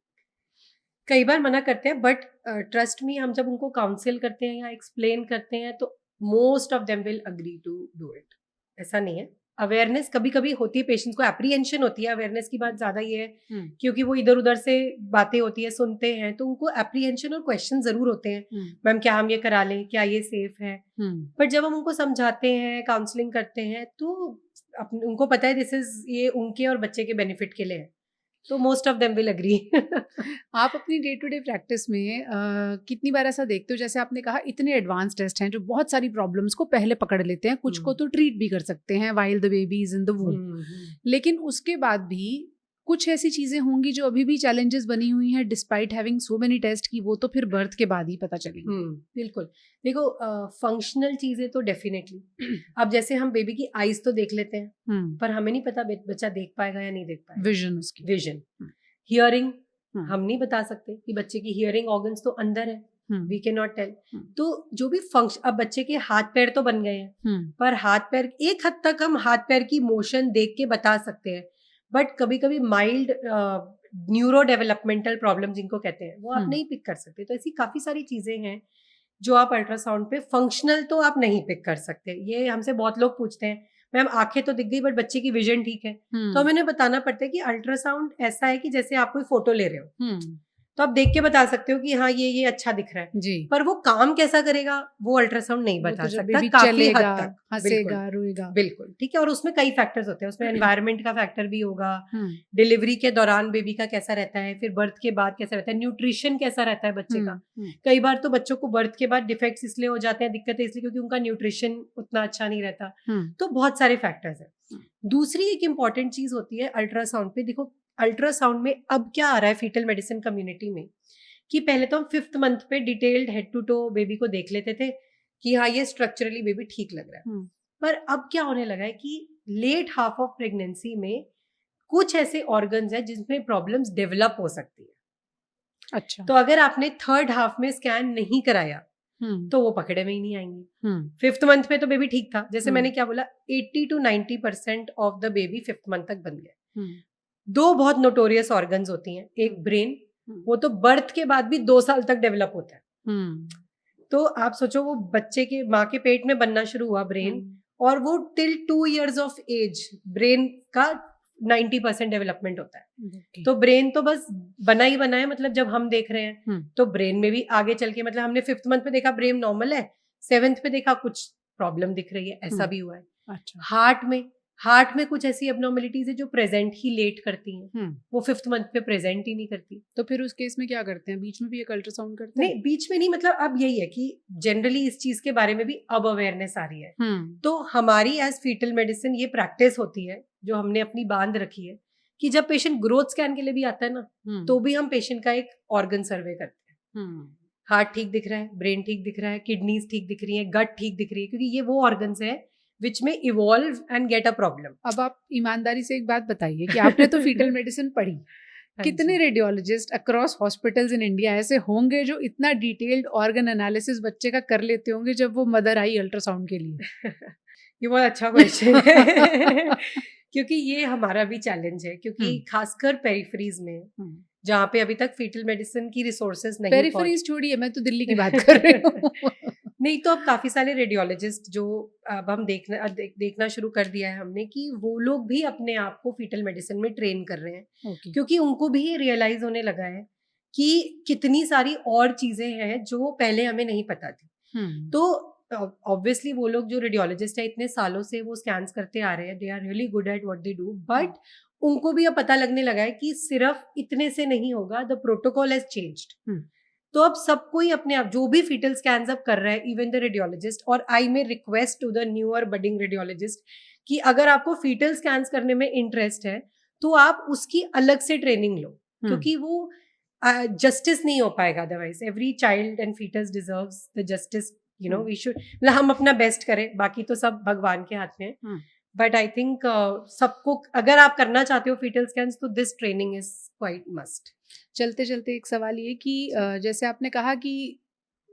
कई बार मना करते हैं, बट ट्रस्ट मी, हम जब उनको काउंसिल करते हैं या एक्सप्लेन करते हैं तो most of them will agree to do it. ऐसा नहीं है, अवेयरनेस कभी कभी होती है, पेशेंट्स को एप्रीहेंशन होती है, अवेयरनेस की बात ज्यादा ये है क्योंकि वो इधर उधर से बातें होती है, सुनते हैं, तो उनको एप्रीहेंशन और क्वेश्चन जरूर होते हैं, मैम क्या हम ये करा लें, क्या ये सेफ है? बट जब हम उनको समझाते हैं, काउंसलिंग करते हैं, तो उनको पता है दिस इज, ये उनके और बच्चे के बेनिफिट के लिए है, तो most of them will agree. आप अपनी डे टू डे प्रैक्टिस में कितनी बार ऐसा देखते हो, जैसे आपने कहा इतने एडवांस टेस्ट हैं जो बहुत सारी प्रॉब्लम्स को पहले पकड़ लेते हैं, कुछ को तो ट्रीट भी कर सकते हैं while the baby is in the वूम, लेकिन उसके बाद भी कुछ ऐसी चीजें होंगी जो अभी भी चैलेंजेस बनी हुई हैं despite having so many test की, वो तो फिर बर्थ के बाद ही पता चलेगी। बिल्कुल। देखो फंक्शनल चीजें तो डेफिनेटली, अब जैसे हम बेबी की आईज तो देख लेते हैं, पर हमें नहीं पता बच्चा देख पाएगा या नहीं देख पाएगा। विजन, उसकी विजन, हियरिंग, हम नहीं बता सकते कि बच्चे की हियरिंग ऑर्गन्स तो अंदर है, वी कैन नॉट टेल। तो जो भी फंक्शन, अब बच्चे के हाथ पैर तो बन गए हैं, पर हाथ पैर एक हद तक हम हाथ पैर की मोशन देख के बता सकते हैं, बट कभी कभी माइल्ड न्यूरो डेवलपमेंटल प्रॉब्लम जिनको कहते हैं, वो आप नहीं पिक कर सकते। तो ऐसी काफी सारी चीजें हैं जो आप अल्ट्रासाउंड पे, फंक्शनल तो आप नहीं पिक कर सकते। ये हमसे बहुत लोग पूछते हैं, मैम आंखें तो दिख गई बट बच्चे की विजन ठीक है, तो हमें बताना पड़ता है कि अल्ट्रासाउंड ऐसा है कि जैसे आप कोई फोटो ले रहे हो, तो आप देख के बता सकते हो कि हाँ ये अच्छा दिख रहा है जी, पर वो काम कैसा करेगा वो अल्ट्रासाउंड नहीं बता सकता, काफी हद तक, हंसेगा, रोएगा, बिल्कुल ठीक है। और उसमें कई फैक्टर्स होते हैं, उसमें एनवायरनमेंट का फैक्टर भी होगा, डिलीवरी के दौरान बेबी का कैसा रहता है, फिर बर्थ के बाद कैसा रहता है, न्यूट्रिशन कैसा रहता है बच्चे का। कई बार तो बच्चों को बर्थ के बाद डिफेक्ट्स इसलिए हो जाते हैं, दिक्कतें इसलिए क्योंकि उनका न्यूट्रिशन उतना अच्छा नहीं रहता, तो बहुत सारे फैक्टर्स है। दूसरी एक इंपॉर्टेंट चीज होती है अल्ट्रासाउंड पे, देखो अल्ट्रासाउंड में अब क्या आ रहा है फीटल मेडिसिन कम्युनिटी में, कि पहले तो हम 5th मंथ पे detailed head to toe baby को देख लेते थे कि हाँ ये स्ट्रक्चरली बेबी ठीक लग रहा है, पर अब क्या होने लगा है कि लेट हाफ ऑफ प्रेगनेंसी में कुछ ऐसे ऑर्गन्स हैं जिसमें प्रॉब्लम्स डेवलप हो सकती है। अच्छा, तो अगर आपने 3rd हाफ में स्कैन नहीं कराया तो वो पकड़े में ही नहीं आएंगे। 5th मंथ में तो बेबी ठीक था, जैसे मैंने क्या बोला, 80 to 90% of the baby 5th month तक बन गए। 2 बहुत नोटोरियस ऑर्गन्स होती हैं, एक ब्रेन, वो तो बर्थ के बाद भी 2 साल तक डेवलप होता है। तो आप सोचो वो बच्चे के माँ के पेट में बनना शुरू हुआ ब्रेन, और वो till 2 years of age brain का 90% डेवलपमेंट होता है। तो ब्रेन तो बस बना ही बना है, मतलब जब हम देख रहे हैं तो ब्रेन में भी आगे चल के, मतलब हमने 5th मंथ में देखा ब्रेन नॉर्मल है, 7th में देखा कुछ प्रॉब्लम दिख रही है, ऐसा भी हुआ है। अच्छा। हार्ट में कुछ ऐसी एबनॉर्मलिटीज है जो प्रेजेंट ही लेट करती हैं, वो 5th मंथ पे प्रेजेंट ही नहीं करती। तो फिर उस केस में क्या करते हैं, बीच में भी एक अल्ट्रासाउंड करते हैं? नहीं, बीच में नहीं, मतलब अब यही है कि जनरली इस चीज के बारे में भी अब अवेयरनेस आ रही है, तो हमारी एज फीटल मेडिसिन ये प्रैक्टिस होती है जो हमने अपनी बांध रखी है कि जब पेशेंट ग्रोथ स्कैन के लिए भी आता है ना, तो भी हम पेशेंट का एक ऑर्गन सर्वे करते हैं। हार्ट ठीक दिख रहा है, ब्रेन ठीक दिख रहा है, किडनीज ठीक दिख रही है, गट ठीक दिख रही है, क्योंकि ये वो ऑर्गन्स है which may evolve and get a problem. अब आप ईमानदारी से एक बात बताइए कि आपने तो फीटल मेडिसिन पढ़ी, कितने radiologist across hospitals in India ऐसे होंगे जो इतना डिटेल्ड ऑर्गन एनालिसिस बच्चे का कर लेते होंगे जब वो मदर आई अल्ट्रासाउंड के लिए? ये बहुत अच्छा क्वेश्चन है क्योंकि ये हमारा भी चैलेंज है, क्योंकि खासकर पेरिफेरीज में जहाँ पे अभी तक फीटल मेडिसिन की रिसोर्सेज नहीं, पेरिफेरीज छोड़िए, मैं तो दिल्ली की बात कर रही हूँ। नहीं, तो अब काफी सारे रेडियोलॉजिस्ट जो अब हम देखना शुरू कर दिया है हमने कि वो लोग भी अपने आप को फीटल मेडिसिन में ट्रेन कर रहे हैं, क्योंकि उनको भी ये रियलाइज होने लगा है कि कितनी सारी और चीजें हैं जो पहले हमें नहीं पता थी। तो ऑब्वियसली वो लोग जो रेडियोलॉजिस्ट है इतने सालों से वो स्कैन्स करते आ रहे हैं, they are really good at what they do, but उनको भी अब पता लगने लगा है कि सिर्फ इतने से नहीं होगा, द प्रोटोकॉल हैज चेंज्ड। तो अब सब कोई अपने आप जो भी फीटल स्कैन्स अब कर रहा है, इवन द रेडियोलॉजिस्ट, और I may request to the newer budding radiologist कि अगर आपको फीटल स्कैन्स करने में इंटरेस्ट है तो आप उसकी अलग से ट्रेनिंग लो, क्योंकि वो जस्टिस नहीं हो पाएगा otherwise. Every child and fetus deserves the justice, you know, we should, मतलब हम अपना बेस्ट करें, बाकी तो सब भगवान के हाथ में है। बट आई थिंक सबको, अगर आप करना चाहते हो फीटल स्कैन्स, तो this training is quite must. चलते चलते एक सवाल ये कि जैसे आपने कहा कि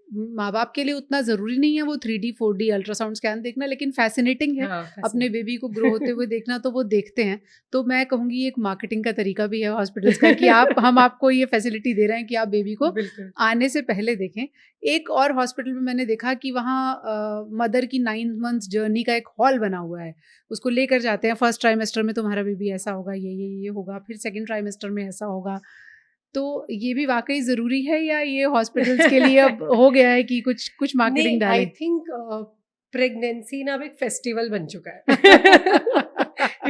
माँ बाप के लिए उतना ज़रूरी नहीं है वो 3D 4D अल्ट्रासाउंड स्कैन देखना, लेकिन फैसिनेटिंग है अपने बेबी को ग्रो होते हुए देखना, तो वो देखते हैं। तो मैं कहूँगी ये एक मार्केटिंग का तरीका भी है हॉस्पिटल्स का कि हम आपको ये फैसिलिटी दे रहे हैं कि आप बेबी को आने से पहले देखें। एक और हॉस्पिटल में मैंने देखा कि वहाँ मदर की 9 months जर्नी का एक हॉल बना हुआ है, उसको लेकर जाते हैं। फर्स्ट ट्राइमेस्टर में तुम्हारा बेबी ऐसा होगा, ये होगा, फिर सेकेंड ट्राइमेस्टर में ऐसा होगा। तो ये भी वाकई जरूरी है या ये हॉस्पिटल्स के लिए अब हो गया है कि कुछ मार्केटिंग डालें? आई थिंक प्रेगनेंसी ना अब एक फेस्टिवल बन चुका है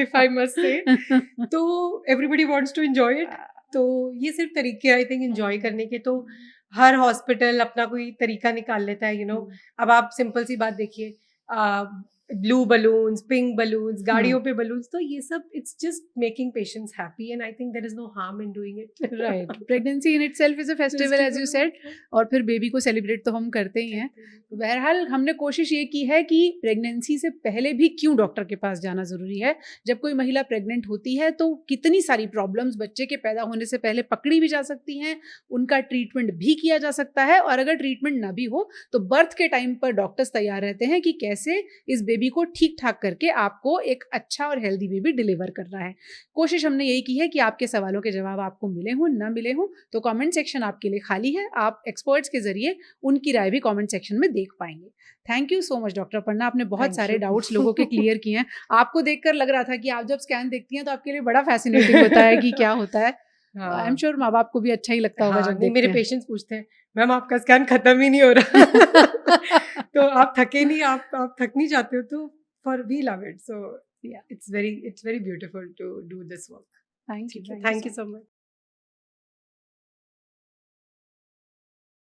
इफ आई मस्ट से, तो everybody wants to enjoy it. तो ये सिर्फ तरीके आई थिंक एंजॉय करने के, तो हर हॉस्पिटल अपना कोई तरीका निकाल लेता है, यू नो। अब आप सिंपल सी बात देखिए, ब्लू बलून्स, पिंक बलून्स, गाड़ियों पे बलून्स, तो ये सब it's just making patients happy and I think there is no harm in doing it. Right, pregnancy in itself is a festival as you said, और फिर baby को celebrate तो हम करते ही हैं। बहरहाल हमने कोशिश ये की है कि प्रेगनेंसी से पहले भी क्यों डॉक्टर के पास जाना ज़रूरी है। जब कोई महिला प्रेग्नेंट होती है तो कितनी सारी प्रॉब्लम्स बच्चे के पैदा होने से पहले पकड़ी भी जा सकती हैं, उनका ट्रीटमेंट भी किया जा सकता है, और अगर ट्रीटमेंट ना भी हो तो बर्थ के टाइम पर डॉक्टर्स तैयार रहते हैं कि कैसे इस बेबी को ठीक ठाक करके आपको एक अच्छा और हेल्दी बेबी डिलीवर करना है। कोशिश हमने यही की है कि आपके सवालों के जवाब आपको मिले हों ना मिले हों, तो कमेंट सेक्शन आपके लिए खाली है, आप एक्सपर्ट्स के जरिए उनकी राय भी कमेंट सेक्शन में देख पाएंगे। Thank you so much doctor Aparna, आपने बहुत सारे डाउट्स लोगों के क्लियर किए हैं। आपको देखकर लग रहा था कि आप जब स्कैन देखती हैं तो आपके लिए बड़ा फैसिनेटिंग होता है कि क्या होता है। आई एम श्योर माँ बाप को भी अच्छा ही लगता होगा जब मेरे पेशेंट्स पूछते हैं, मैम आपका स्कैन खत्म ही नहीं हो रहा तो आप थके नहीं, आप थक नहीं जाते हो, तो for we love it, so it's very beautiful to do this work. Thank you so much.